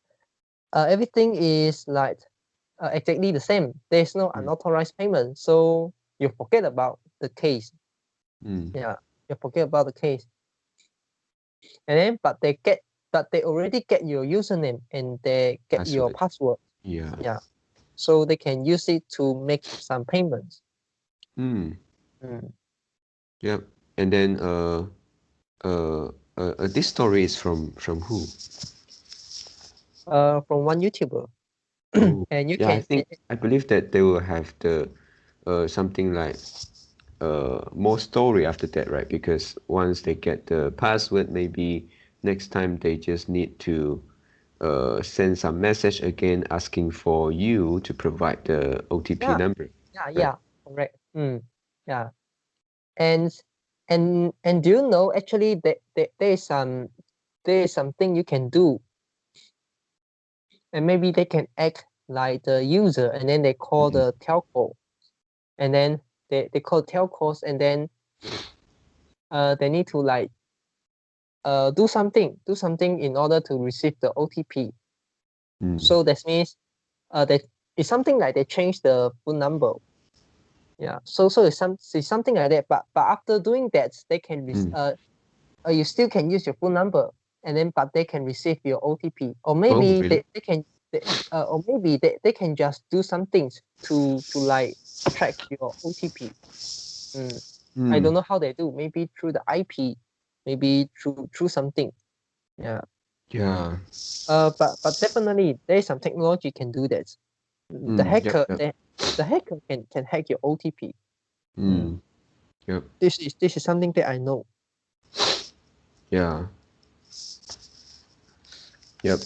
Speaker 2: like exactly the same. There's no
Speaker 1: Mm.
Speaker 2: unauthorized payment, so you forget about the case.
Speaker 1: Mm.
Speaker 2: Yeah, you forget about the case, and then but they already get your username and they get your
Speaker 1: Password.
Speaker 2: password.
Speaker 1: Yeah.
Speaker 2: Yeah, so they can use it to make some payments.
Speaker 1: Mm.
Speaker 2: Mm.
Speaker 1: Yep. And then this story is from who?
Speaker 2: From one YouTuber,
Speaker 1: Oh,
Speaker 2: and you
Speaker 1: yeah,
Speaker 2: can
Speaker 1: I believe that they will have the something like more story after that, right? Because once they get the password, maybe next time they just need to send some message again asking for you to provide the OTP
Speaker 2: Yeah,
Speaker 1: number.
Speaker 2: yeah, correct. Yeah. And and do you know actually there is something you can do, and maybe they can act like the user, and then they call
Speaker 1: Mm,
Speaker 2: the telco, and then they call telcos, and then they need to like do something in order to receive the OTP.
Speaker 1: mm,
Speaker 2: So that means that it's something like they change the phone number. Yeah. So it's something like that. But after doing that, they can
Speaker 1: mm.
Speaker 2: you still can use your phone number, and then but they can receive your OTP, or
Speaker 1: Oh,
Speaker 2: maybe
Speaker 1: really?
Speaker 2: or maybe they can just do some things to like track your OTP. I
Speaker 1: Mm,
Speaker 2: don't know how they do. Maybe through the IP, maybe through something. Yeah.
Speaker 1: yeah.
Speaker 2: But definitely there is some technology can do that. The
Speaker 1: Mm, yep,
Speaker 2: hacker
Speaker 1: yep.
Speaker 2: the hacker can hack your OTP. Mm.
Speaker 1: Mm, yep,
Speaker 2: This is something that I know.
Speaker 1: yeah. Yep.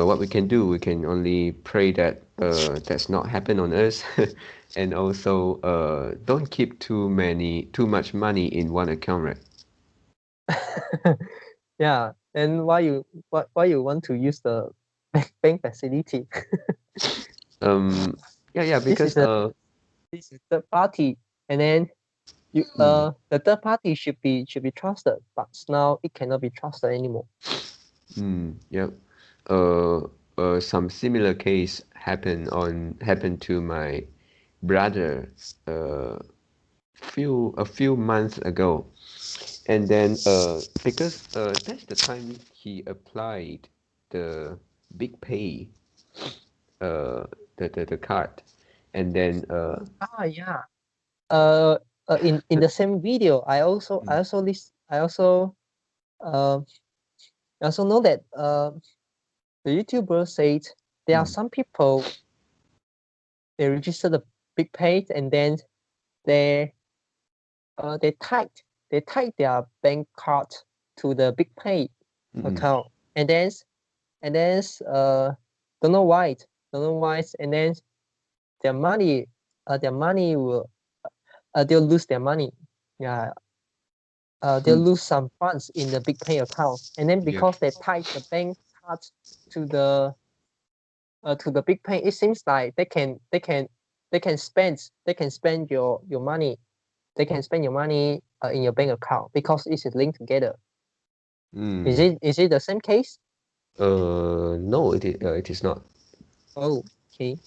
Speaker 1: What we can do, we can only pray that that's not happen on us, and also don't keep too much money in one account, right?
Speaker 2: Yeah. And why you want to use the bank facility?
Speaker 1: Um, yeah,
Speaker 2: This
Speaker 1: because
Speaker 2: is a this is third party, and then you
Speaker 1: mm,
Speaker 2: the third party should be trusted, but now it cannot be trusted anymore.
Speaker 1: yep. Uh, some similar case happened to my brother a few months ago, and then because that's the time he applied the big pay uh the card, and then
Speaker 2: Yeah. Uh, in the same video,
Speaker 1: mm,
Speaker 2: uh I also know that the YouTuber said there are
Speaker 1: mm,
Speaker 2: some people they register the big page, and then they they type their bank card to the big pay
Speaker 1: mm,
Speaker 2: account, and then don't know why and then their money their money will they'll lose their money. Yeah. They'll
Speaker 1: mm,
Speaker 2: lose some funds in the big pay account, and then
Speaker 1: yep.
Speaker 2: because they tied the bank card to the big pay, it seems like they can spend your money. They can spend your money in your bank account because it is linked together.
Speaker 1: Mm.
Speaker 2: Is it the same case?
Speaker 1: No, it is not.
Speaker 2: Oh, okay.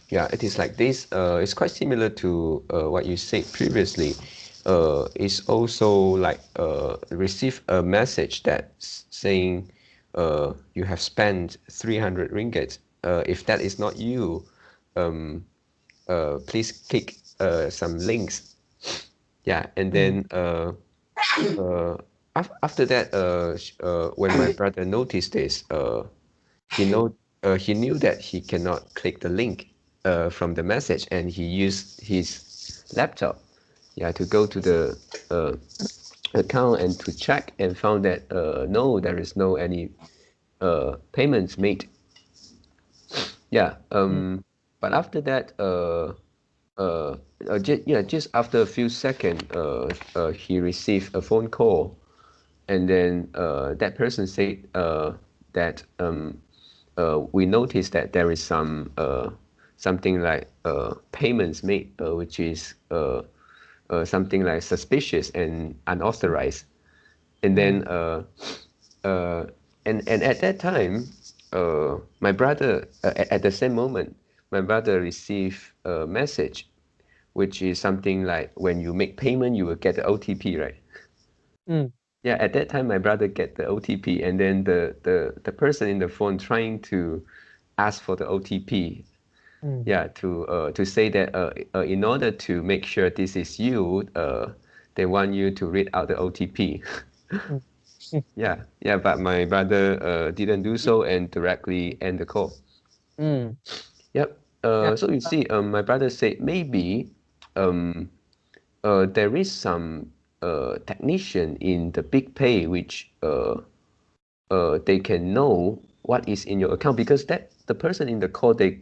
Speaker 1: Yeah, it is like this. It's quite similar to what you said previously. It's also like receive a message that's saying you have spent 300 ringgit. If that is not you, um, please click some links. Yeah, and
Speaker 2: Mm,
Speaker 1: then after that, when my brother noticed this, he know he knew that he cannot click the link from the message, and he used his laptop, yeah, to go to the account and to check, and found that no, there is no any payments made. Yeah.
Speaker 2: mm,
Speaker 1: But after that, just after a few seconds, he received a phone call, and then that person said that we noticed that there is something like payments made, which is something like suspicious and unauthorized. And
Speaker 2: mm,
Speaker 1: then uh, and at that time, my brother at the same moment, my brother received a message, which is something like when you make payment, you will get the OTP, right?
Speaker 2: mm,
Speaker 1: Yeah, at that time, my brother get the OTP, and then the person in the phone trying to ask for the OTP.
Speaker 2: mm,
Speaker 1: Yeah, to say that in order to make sure this is you, they want you to read out the OTP.
Speaker 2: mm,
Speaker 1: Yeah, yeah, but my brother didn't do so and directly end the call.
Speaker 2: mm.
Speaker 1: Yep.
Speaker 2: Yeah.
Speaker 1: So you see, my brother said maybe um, there is some technician in the big pay which they can know what is in your account, because that the person in the call, they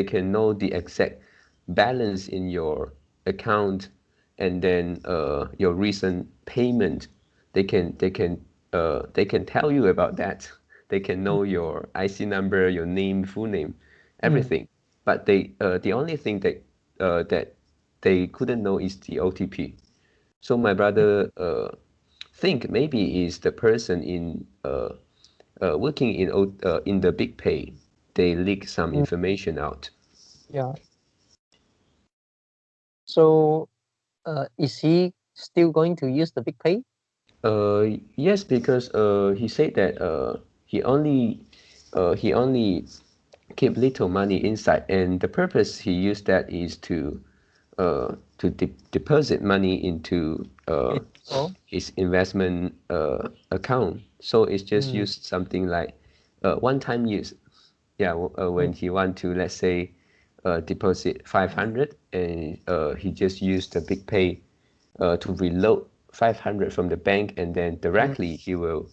Speaker 1: can know the exact balance in your account, and then your recent payment. They can tell you about that. They can know your IC number, your name, full name, everything. But the only thing that they couldn't know is the OTP. So my brother think maybe is the person working in the big pay. They leak some information out.
Speaker 2: Yeah. So is he still going to use the big pay?
Speaker 1: Yes, because he said that he only keep little money inside, and the purpose he used that is to deposit money into his investment account. So it's just used something like one-time use. Yeah, when he want to, let's say, deposit 500, and he just used the big pay to reload 500 from the bank, and then directly he will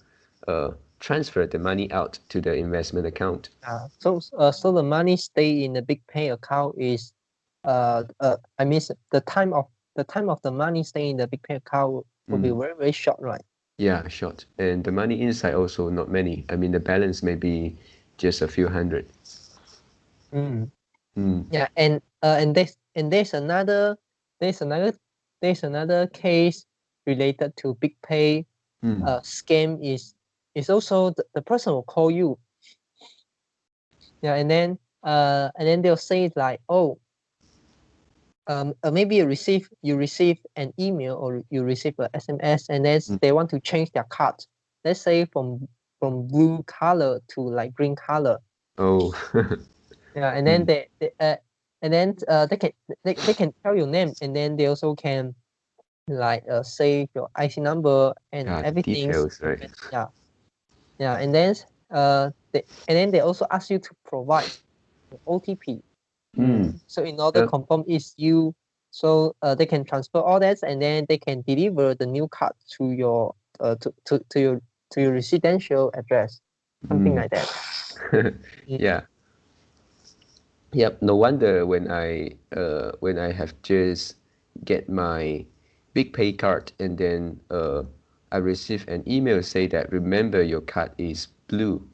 Speaker 1: transfer the money out to the investment account.
Speaker 2: So the money stay in the big pay account is I mean the time of the money stay in the big pay account will be very, very short, right?
Speaker 1: Yeah, short. And the money inside also not many. I mean, the balance may be just a few hundred.
Speaker 2: Yeah, and there's another case related to big pay scam is also the person will call you. Yeah, and then they'll say like, oh, maybe you receive an email or you receive a SMS, and then they want to change their card. Let's say from blue color to like green color.
Speaker 1: Oh.
Speaker 2: Yeah, and then they can tell your name, and then they also can like save your IC number and everything.
Speaker 1: Details, right?
Speaker 2: Yeah, and then they also ask you to provide the OTP. So in order to confirm it's you, so they can transfer all that, and then they can deliver the new card to your to your residential address, something like that.
Speaker 1: Yeah. Yep. No wonder when I have just get my big pay card, and then I receive an email say that remember your card is blue.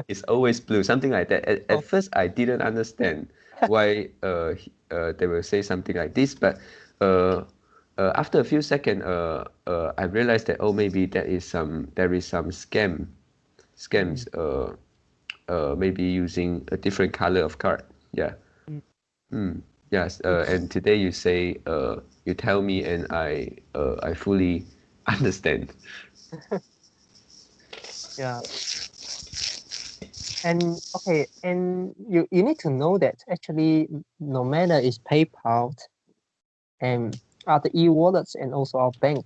Speaker 1: It's always blue, something like that. At first, I didn't understand why they will say something like this, but after a few seconds, I realized that, oh, maybe there is some scams, maybe using a different color of card. Yeah. Yes. And today you say you tell me, and I fully understand.
Speaker 2: Yeah. And okay, and you need to know that actually no matter is PayPal and other e-wallets and also our bank,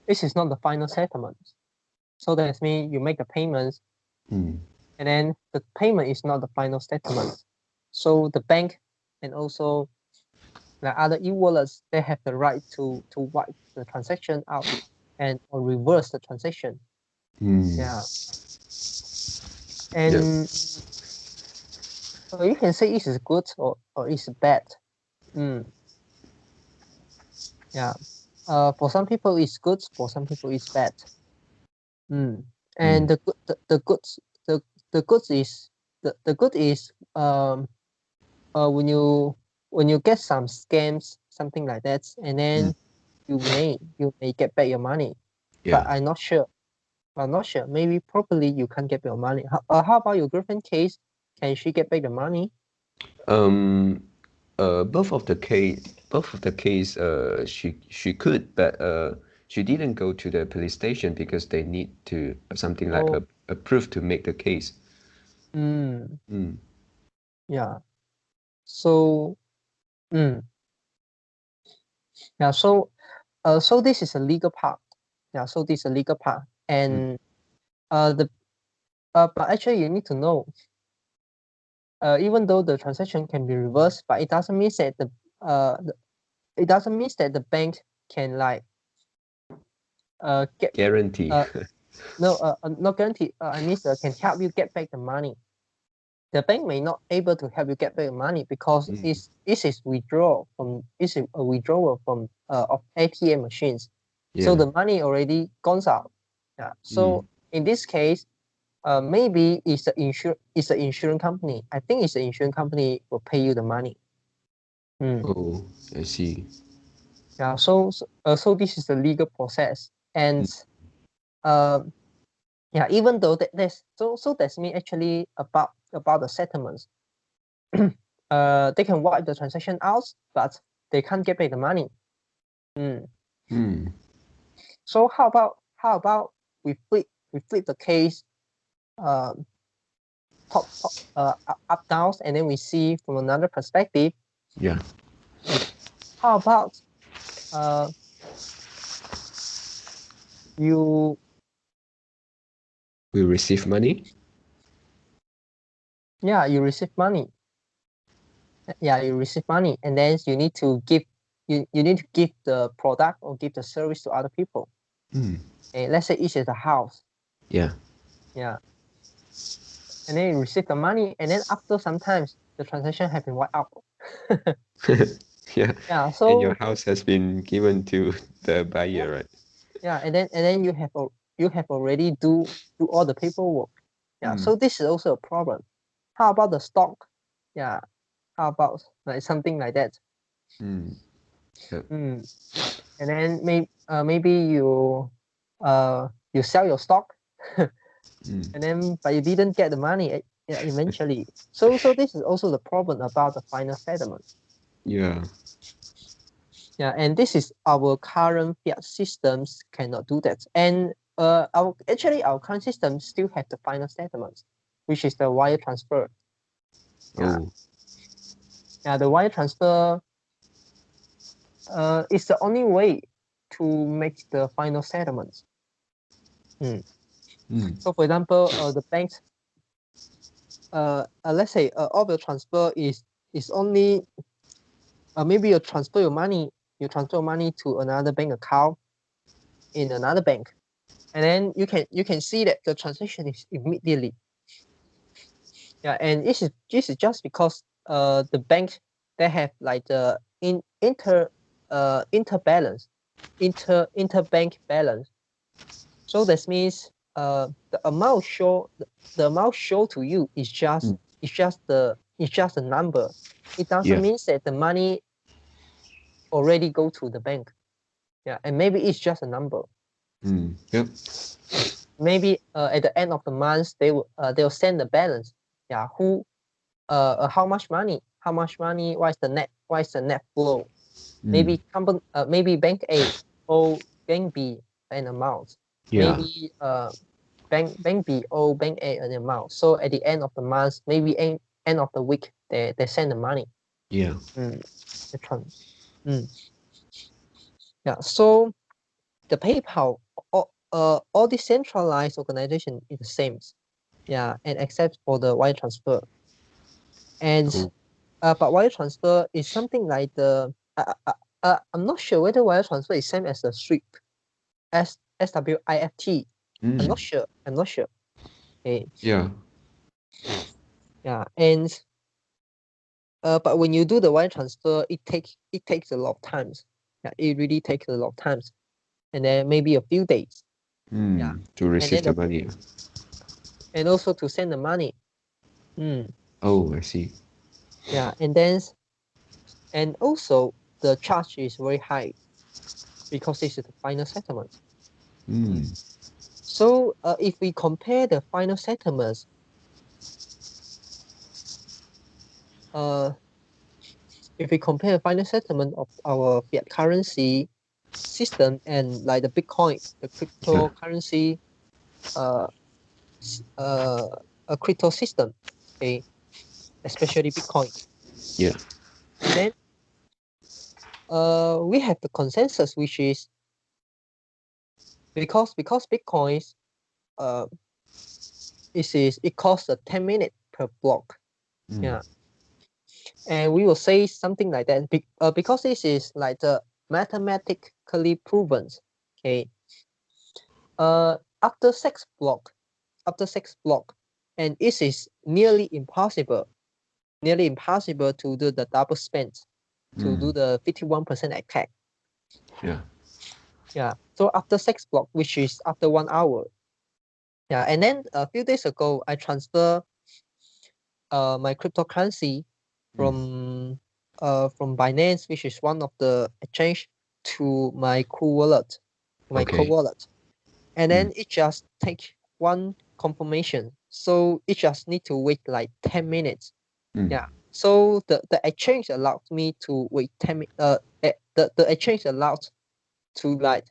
Speaker 2: this is not the final settlement. So that means you make the payments, and then the payment is not the final settlement. So the bank and also the other e-wallets, they have the right to wipe the transaction out and or reverse the transaction. Yeah. And so you can say it is good or it's bad. Yeah. For some people it's good, for some people it's bad. And the goods is when you get some scams, something like that, and then you may get back your money.
Speaker 1: Yeah.
Speaker 2: But I'm not sure. Maybe probably you can't get your money. How about your girlfriend case? Can she get back the money?
Speaker 1: Both of the case, she could, but she didn't go to the police station because they need to something like a proof to make the case.
Speaker 2: Yeah. So, yeah. So this is a legal part. Yeah. So this is a legal part, and but actually you need to know. Even though the transaction can be reversed, but it doesn't mean that the bank can like
Speaker 1: Guarantee.
Speaker 2: no, not guarantee. I mean, can help you get back the money. The bank may not able to help you get back the money because it is withdrawal from a withdrawal from of ATM machines. So
Speaker 1: Yeah.
Speaker 2: the money already gone out. Yeah. So in this case, maybe it's the insurance company. I think it's the insurance company will pay you the money.
Speaker 1: Oh, I see.
Speaker 2: Yeah. So this is the legal process, and yeah, even though there's that's me actually about the settlements. They can wipe the transaction out, but they can't get back the money. So how about we flip the case, top up down, and then we see from another perspective.
Speaker 1: Yeah.
Speaker 2: How about you
Speaker 1: We receive money.
Speaker 2: you receive money. Yeah, you receive money, and then you need to give the product or give the service to other people. Okay, let's say each is a house.
Speaker 1: Yeah.
Speaker 2: Yeah. And then you receive the money, and then after sometimes the transaction have been wiped out.
Speaker 1: Yeah.
Speaker 2: Yeah.
Speaker 1: And
Speaker 2: So
Speaker 1: your house has been given to the buyer, right?
Speaker 2: yeah, and then you have already do all the paperwork. Yeah. So this is also a problem. How about the stock? Yeah. How about like something like that?
Speaker 1: Yeah.
Speaker 2: And then maybe you sell your stock, and then but you didn't get the money eventually. So this is also the problem about the final settlement.
Speaker 1: Yeah.
Speaker 2: Yeah, and this is our current fiat systems cannot do that. And our current system still have the final settlement, which is the wire transfer. Yeah.
Speaker 1: Oh.
Speaker 2: Yeah, the wire transfer is the only way to make the final settlement. So for example, the banks, let's say auto transfer is only maybe you transfer your money to another bank account in another bank, and then you can see that the transaction is immediately. Yeah, and this is just because the bank, they have like the interbank balance. So that means the amount show to you is just a number. It doesn't mean that the money already go to the bank. Yeah, and maybe it's just a number.
Speaker 1: Yep.
Speaker 2: Maybe at the end of the month they'll send the balance. Yeah, how much money? What is the net flow? Maybe maybe bank A owe bank B an amount.
Speaker 1: Yeah.
Speaker 2: Maybe bank B owe bank A an amount. So at the end of the month, maybe end of the week, they send the money.
Speaker 1: Yeah.
Speaker 2: Yeah. So the PayPal, all decentralized organization is the same. Yeah, and except for the wire transfer. And but wire transfer is something like the I'm not sure whether wire transfer is same as the SWIFT, SWIFT. I'm not sure. Okay.
Speaker 1: Yeah.
Speaker 2: Yeah, and but when you do the wire transfer, it takes a lot of times. Yeah, it really takes a lot of times, and then maybe a few days. Yeah,
Speaker 1: to receive the money.
Speaker 2: and also to send the money.
Speaker 1: Oh, I see.
Speaker 2: Yeah, and also the charge is very high because this is the final settlement. So if we compare the final settlements, if we compare the final settlement of our fiat currency system and like the Bitcoin, the cryptocurrency, a crypto system, okay, especially Bitcoin.
Speaker 1: Yeah.
Speaker 2: Then we have the consensus, which is because Bitcoins it costs 10 minutes per block. Yeah. And we will say something like that because this is like the mathematically proven. Okay. after 6 block, and it is nearly impossible to do the double spend, to do the 51% attack.
Speaker 1: Yeah.
Speaker 2: So after 6 block, which is after 1 hour. And then a few days ago, I transfer my cryptocurrency from Binance, which is one of the exchange, to my Cool Wallet,
Speaker 1: Okay.
Speaker 2: and then it just take one confirmation. So it just need to wait like 10 minutes. So the exchange allowed me to wait 10 minutes. The exchange allowed to like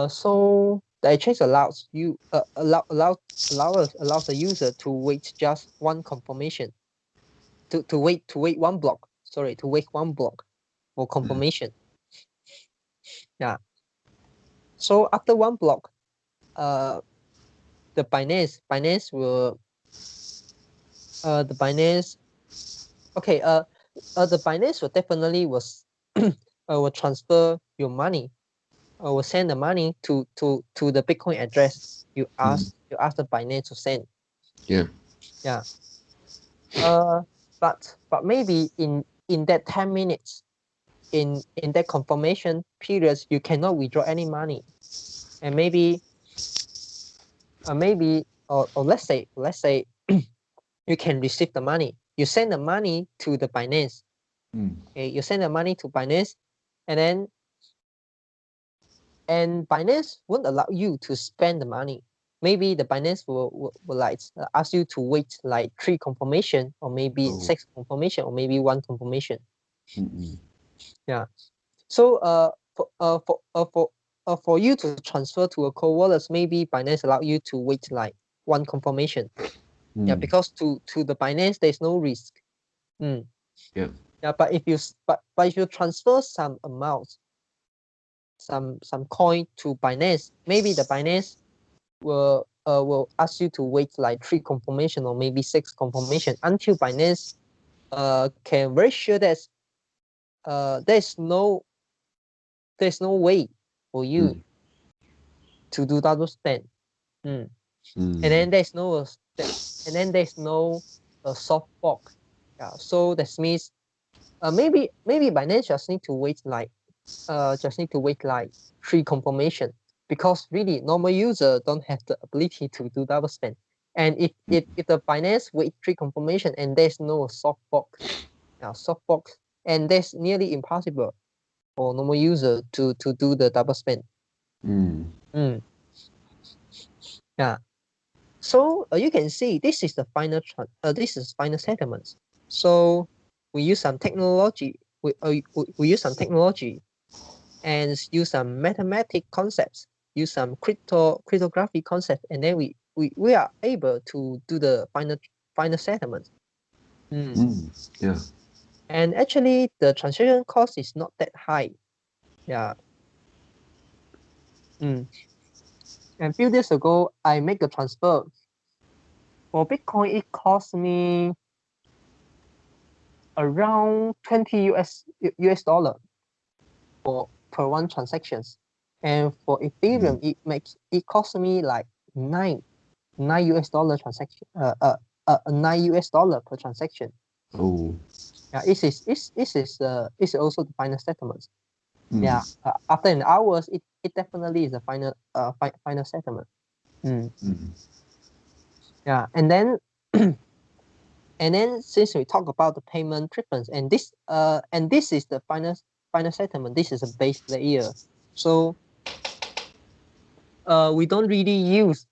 Speaker 2: so the exchange allows you allows the user to wait just one confirmation, to wait 1 block, to wait 1 block for confirmation. So after 1 block, the Binance will the Binance will definitely will transfer your money, will send the money to the Bitcoin address you ask the Binance to send. But maybe in that 10 minutes, in that confirmation period, you cannot withdraw any money, and maybe or let's say you can receive the money. You send the money to the Binance. Okay, you send the money to Binance, and Binance won't allow you to spend the money. Maybe the Binance will like ask you to wait like 3 confirmation, or maybe 6 confirmation, or maybe 1 confirmation. So for you to transfer to a Cold Wallet, maybe Binance allow you to wait like 1 confirmation. Because to the Binance there's no risk. But if you transfer some amount, some coin to Binance, maybe the Binance will ask you to wait like 3 confirmation, or maybe 6 confirmation, until Binance can very sure that there's no way for you to do double spend. And then there's no soft fork. So that means maybe Binance just need to wait like 3 confirmation, because really normal user don't have the ability to do double spend. And if the Binance wait 3 confirmation and there's no soft fork, and that's nearly impossible for normal user to do the double spend. So you can see this is the final final settlements. So we use some technology. We use some technology and use some mathematic concepts, use some cryptography concept, and then we are able to do the final settlement. And actually the transaction cost is not that high. And a few days ago, I make a transfer. For Bitcoin, it cost me around 20 US dollar per one transactions. And for Ethereum, it cost me like $9 transaction, $9 per transaction. This is also the final settlement. After an hours, it definitely is a final settlement. And then and then since we talk about the payment preference, and this is the final settlement, this is a base layer. So we don't really use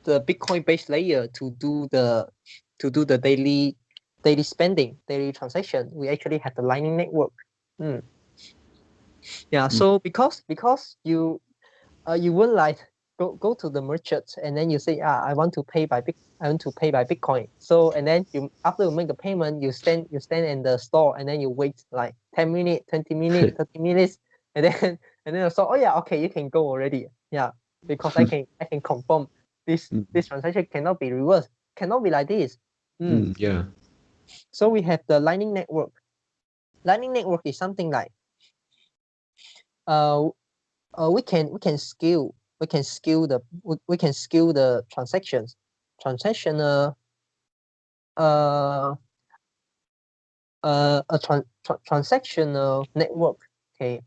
Speaker 2: the Bitcoin base layer to do the daily spending, daily transaction. We actually have the Lightning Network. So because you won't like go to the merchant and then you say, I want to pay by Bitcoin. So and then after you make the payment, you stand in the store, and then you wait like 10 minutes, 20 minutes, 30 minutes, and then the store, oh yeah, okay, you can go already. Because I can confirm this transaction cannot be reversed, cannot be like this. So we have the Lightning Network. Lightning Network is something like we can scale the transactions transactional transactional network. Okay,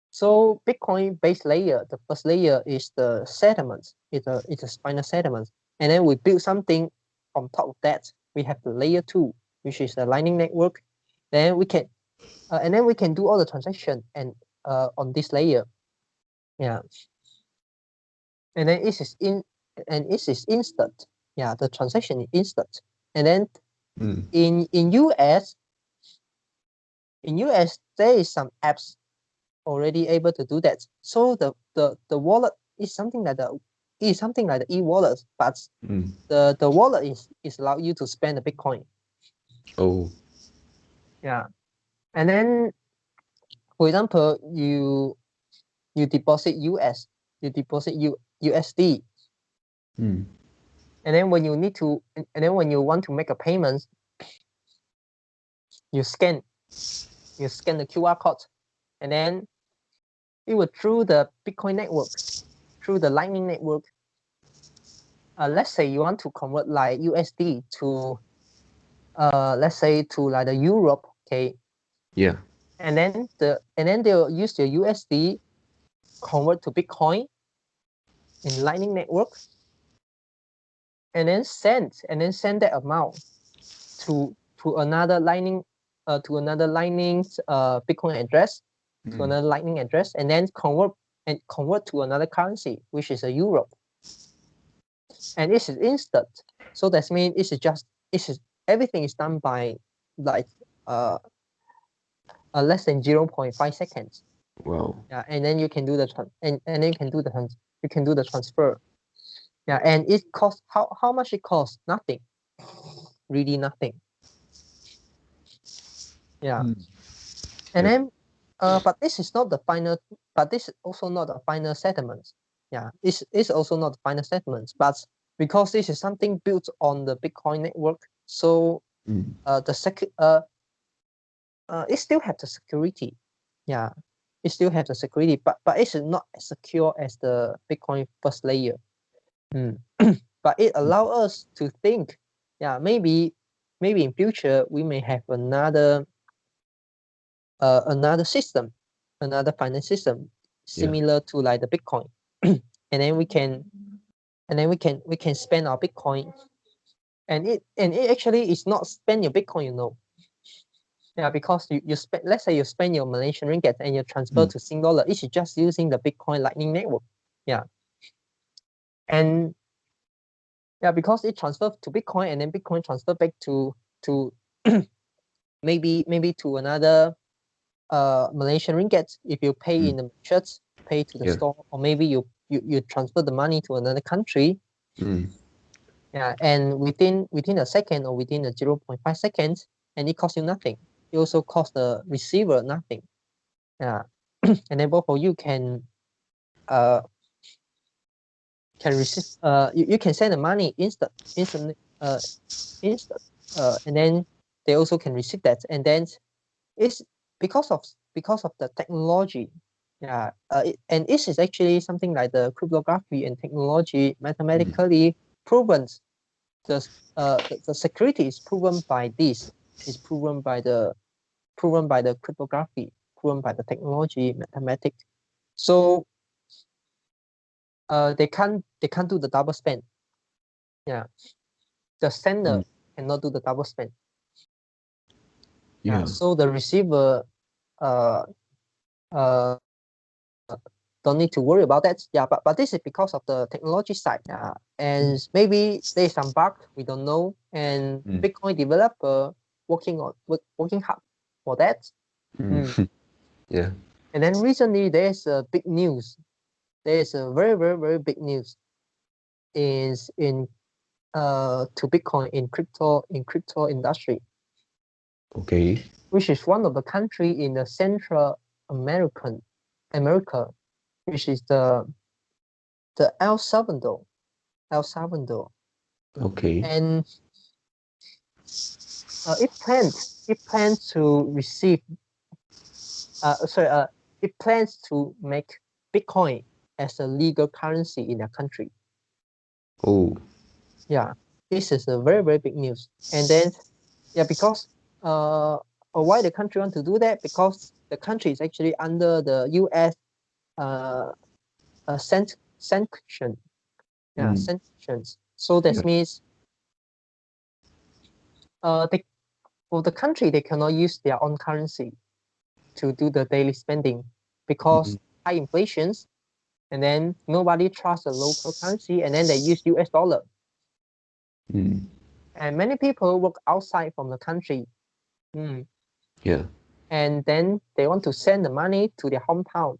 Speaker 2: so Bitcoin base layer, the first layer is the settlement. It's a spinal settlement, and then we build something on top of that. We have the layer 2, which is the Lightning Network. Then we can do all the transaction and on this layer. Yeah, and then it is instant. Yeah, the transaction is instant. And then in US there is some apps already able to do that. So the wallet is something like the e-wallet, but the wallet is allow you to spend the Bitcoin.
Speaker 1: Oh.
Speaker 2: Yeah, and then for example, you deposit USD, and then when you want to make a payment, you scan the QR code, and then it will through the Bitcoin network, through the Lightning Network. Let's say you want to convert like USD to let's say to like the Europe. Okay,
Speaker 1: Yeah.
Speaker 2: and then they'll use the USD convert to Bitcoin in Lightning Network, and then send that amount to another Lightning Bitcoin address, to another Lightning address, and then convert to another currency, which is a Euro. And this is instant. So that means everything is done by like less than 0.5 seconds.
Speaker 1: Wow.
Speaker 2: Yeah, and then you can do the transfer. Yeah, and it costs how much it costs? Nothing. Really nothing. Yeah. And then but this is not the final, but this is also not the final settlement. Yeah, it's also not the final settlement, but because this is something built on the Bitcoin network, so it still have the security. Yeah, it still have the security, but it's not as secure as the Bitcoin first layer. But it allow us to think, yeah, maybe in future we may have another system, another finance system similar to like the Bitcoin, and then we can spend our Bitcoin, and it actually is not spend your Bitcoin, you know. Yeah, because you spend, let's say you spend your Malaysian ringgit and you transfer to Sing dollar, it's just using the Bitcoin Lightning Network. Yeah, and yeah, because it transfer to Bitcoin and then Bitcoin transfer back to maybe to another Malaysian ringgit if you pay in the church, pay to the store, or maybe you transfer the money to another country. Yeah, and within a second or within a 0.5 seconds, and it costs you nothing. It also costs the receiver nothing. Yeah, and then both of you can receive. You can send the money instant, and then they also can receive that, and then it's because of the technology. Yeah, and this is actually something like the cryptography and technology mathematically proven. The security is proven by this. Is proven by the cryptography, proven by the technology, mathematics. So they can't do the double spend. Yeah, the sender cannot do the double spend. Yeah, so the receiver don't need to worry about that. Yeah, but this is because of the technology side. Yeah, and maybe there's some bug we don't know, and Bitcoin developer working hard for that.
Speaker 1: Yeah.
Speaker 2: And then recently there's a big news. There's a very, very, very big news is in to Bitcoin in crypto industry.
Speaker 1: Okay.
Speaker 2: Which is one of the country in the Central America, which is the El Salvador.
Speaker 1: Okay.
Speaker 2: And it plans to receive it plans to make Bitcoin as a legal currency in their country.
Speaker 1: Oh.
Speaker 2: Yeah, this is a very, very big news. And then, yeah, because why the country want to do that? Because the country is actually under the U.S. Sanction. Yeah, sanctions. So that means for the country, they cannot use their own currency to do the daily spending because high inflations, and then nobody trusts the local currency, and then they use US dollar. And many people work outside from the country.
Speaker 1: Yeah.
Speaker 2: And then they want to send the money to their hometown,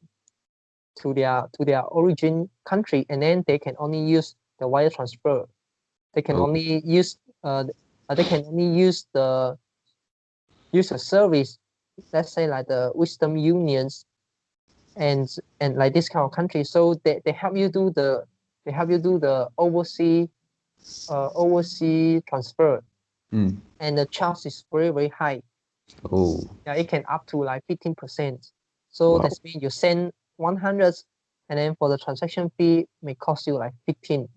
Speaker 2: to their origin country, and then they can only use the wire transfer. They can only use the service, let's say like the Western Unions and like this kind of country. So they help you do the overseas transfer. And the charge is very, very high.
Speaker 1: Oh.
Speaker 2: Yeah, it can up to like 15%. So
Speaker 1: Wow.
Speaker 2: that means you send 100, and then for the transaction fee may cost you like 15.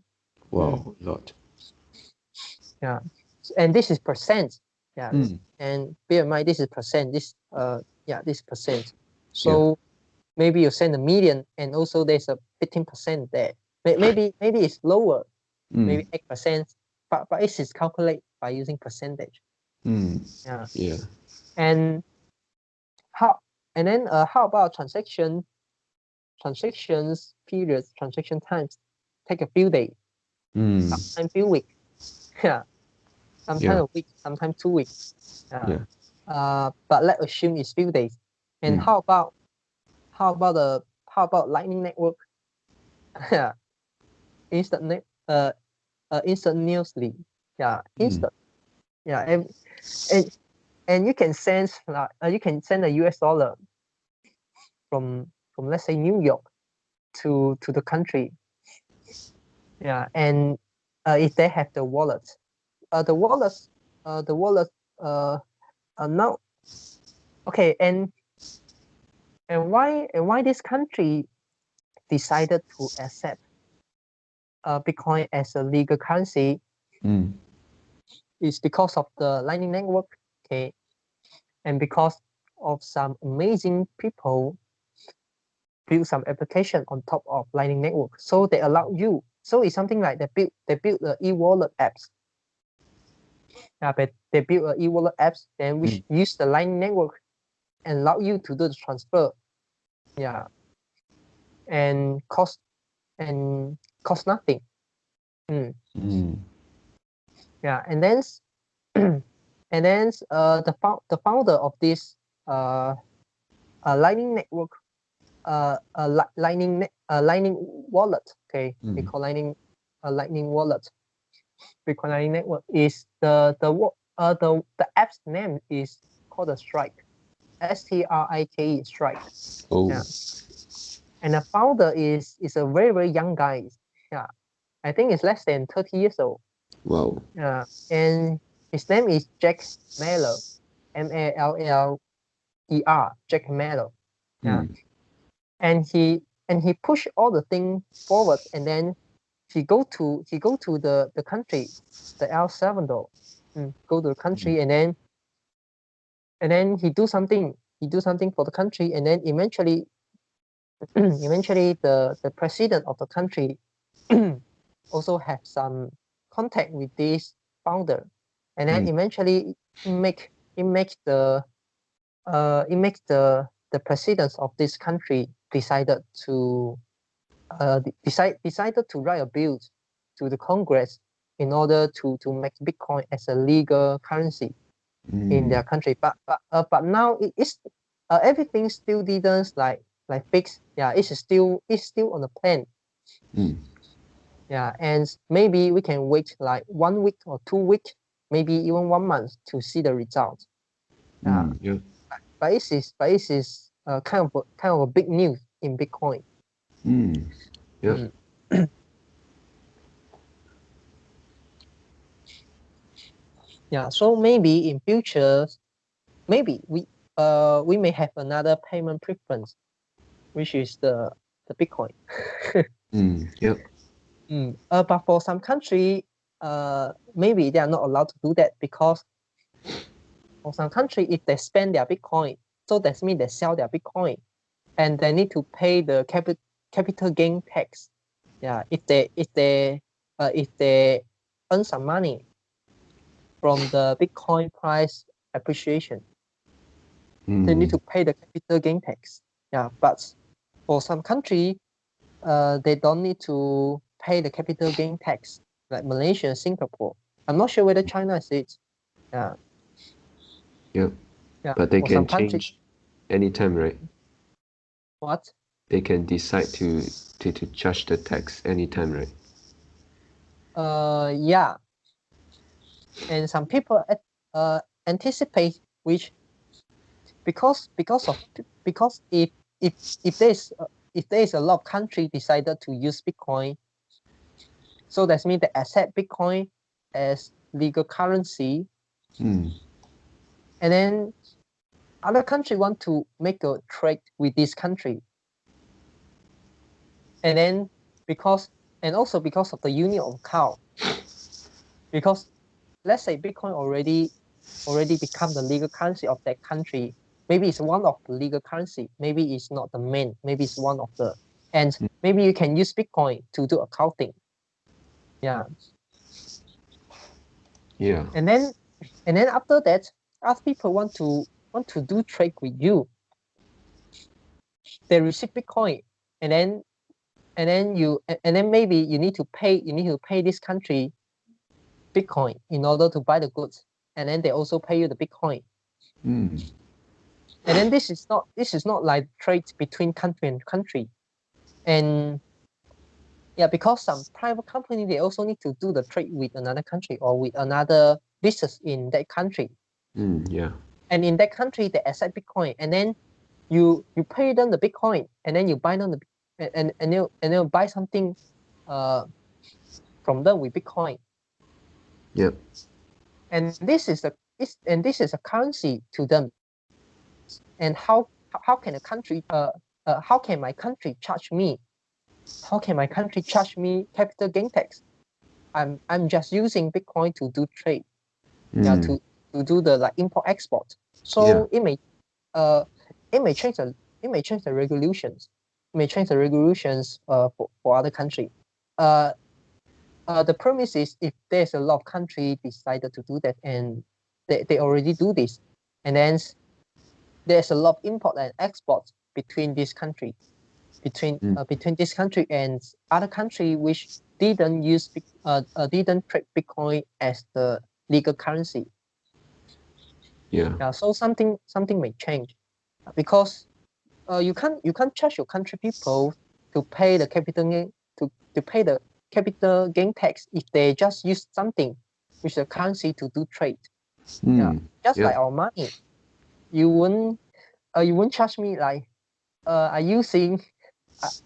Speaker 1: Wow, lot.
Speaker 2: Yeah, and this is percent. Yeah, and bear in mind this is percent. This percent. So maybe you send a million, and also there's a 15% there. Maybe it's lower, maybe 8%, but it is calculated by using percentage. Yeah.
Speaker 1: Yeah.
Speaker 2: And how about transactions periods, transaction times take a few days, sometimes few weeks. Yeah, sometimes a week, sometimes 2 weeks. But let's assume it's few days. And how about Lightning Network? Yeah, instantaneously. Yeah, instant. Yeah, and you can send a US dollar from let's say New York to the country. Yeah, and if they have the wallet, now. Okay, and why this country decided to accept Bitcoin as a legal currency is because of the Lightning Network. Okay, and because of some amazing people build some application on top of Lightning Network, so they allow you. So it's something like they build the e-wallet apps. Yeah, but they build an e-wallet apps, then which use the Lightning Network and allow you to do the transfer. Yeah, and cost nothing. Yeah, and then the founder of this Lightning Network, Lightning wallet. Okay, we call Lightning wallet. We call Lightning Network is the app's name is called the Strike, STRIKE, Strike.
Speaker 1: Oh.
Speaker 2: Yeah. And the founder is a very, very young guy. Yeah, I think it's less than 30 years old.
Speaker 1: Wow.
Speaker 2: Yeah, and his name is Jack Mallers, Maller, Jack Mallers. Yeah, and he pushed all the thing forward, and then he go to the country, the El Salvador, go to the country, and then he do something for the country, and then eventually the president of the country also have some contact with this founder, and then eventually it makes the presidents of this country decided to write a bill to the Congress in order to make Bitcoin as a legal currency in their country. But now it's everything still didn't like fix. Yeah, it's still on the plan. Yeah, and maybe we can wait like 1 week or 2 weeks, maybe even 1 month to see the result.
Speaker 1: Yeah.
Speaker 2: But this is kind of a big news in Bitcoin.
Speaker 1: Yeah.
Speaker 2: Yeah, so maybe in future, maybe we may have another payment preference. which is the Bitcoin.
Speaker 1: Yep.
Speaker 2: But for some country, maybe they are not allowed to do that, because for some country, if they spend their Bitcoin, so that means they sell their Bitcoin, and they need to pay the capital gain tax. Yeah, if they earn some money from the Bitcoin price appreciation, they need to pay the capital gain tax. Yeah, but for some country, they don't need to pay the capital gain tax, like Malaysia and Singapore. I'm not sure whether China is it. Yeah.
Speaker 1: Yep.
Speaker 2: Yeah.
Speaker 1: But they
Speaker 2: For
Speaker 1: can
Speaker 2: some country,
Speaker 1: change anytime, right?
Speaker 2: what?
Speaker 1: They can decide to charge the tax anytime, right?
Speaker 2: Yeah. And some people anticipate, which because if there's a lot of country decided to use Bitcoin, so that means they accept Bitcoin as legal currency, and then other country want to make a trade with this country, and then also because of the union of cow, because let's say Bitcoin already become the legal currency of that country. Maybe it's one of the legal currency. Maybe it's not the main. Maybe it's one of the, and maybe you can use Bitcoin to do accounting. Yeah.
Speaker 1: Yeah.
Speaker 2: And then after that, other people want to do trade with you. They receive Bitcoin, and then maybe you need to pay this country Bitcoin in order to buy the goods, and then they also pay you the Bitcoin. And then this is not like trade between country and country, and yeah, because some private company, they also need to do the trade with another country or with another business in that country.
Speaker 1: Yeah.
Speaker 2: And in that country, they accept Bitcoin, and then you pay them the Bitcoin, and then you buy them and you buy something from them with Bitcoin.
Speaker 1: Yep.
Speaker 2: And this is a currency to them. And how can a country how can my country charge me? How can my country charge me capital gain tax? I'm just using Bitcoin to do trade, yeah, to do the like import export. So it may change the regulations. It may change the regulations for other country. The premise is, if there's a lot of country decided to do that, and they already do this, and then there's a lot of import and export between this country, between this country and other country which didn't trade Bitcoin as the legal currency.
Speaker 1: Yeah.
Speaker 2: So something may change, because you can't charge your country people to pay the capital gain tax if they just use something which is a currency to do trade. Just like our money, you won't charge me like I using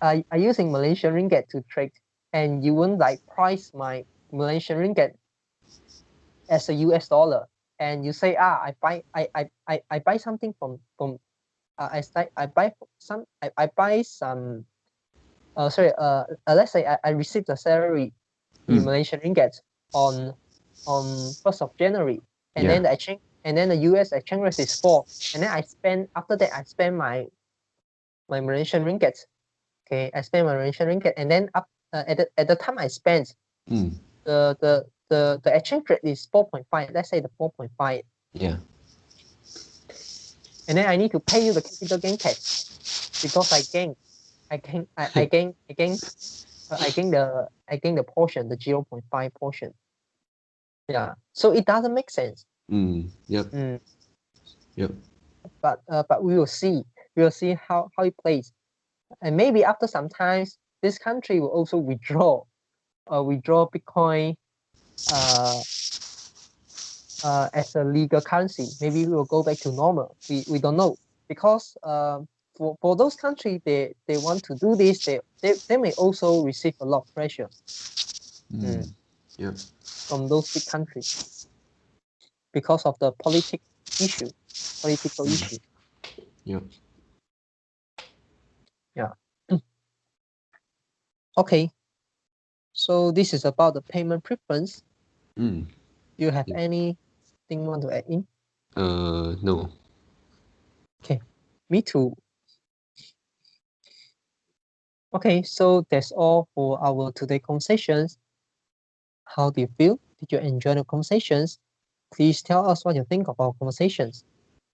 Speaker 2: Malaysian ringgit to trade, and you won't like price my Malaysian ringgit as a US dollar, and you say I buy something from I buy some let's say I received a salary in Malaysian ringgit on 1st of January, and then the US exchange rate is 4, and then I spend my Malaysian ringgit. Okay, I spend my Malaysian ringgit, and then at the time I spent, the exchange rate is 4.5. Let's say the 4.5.
Speaker 1: Yeah.
Speaker 2: And then I need to pay you the capital gain tax, because I gain the portion, the 0.5 portion. Yeah. So it doesn't make sense.
Speaker 1: Yep. Yep.
Speaker 2: But we will see. We will see how it plays. And maybe after some time, this country will also withdraw Bitcoin as a legal currency. Maybe we will go back to normal. We don't know, because for those countries, they want to do this, they may also receive a lot of pressure from those big countries because of the political issue.
Speaker 1: Yep.
Speaker 2: Yeah. Okay, so this is about the payment preference.
Speaker 1: Mm.
Speaker 2: Do you have
Speaker 1: Yeah.
Speaker 2: anything you want to add in?
Speaker 1: No.
Speaker 2: Okay, me too. Okay, so that's all for our today conversations. How do you feel? Did you enjoy the conversations? Please tell us what you think of our conversations.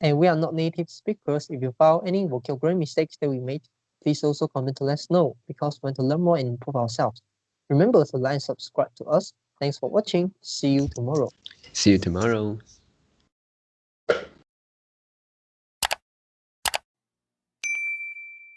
Speaker 2: And we are not native speakers. If you found any vocabulary mistakes that we made, please also comment to let us know because we want to learn more and improve ourselves. Remember to like and subscribe to us. Thanks for watching. See you tomorrow.
Speaker 1: See you tomorrow.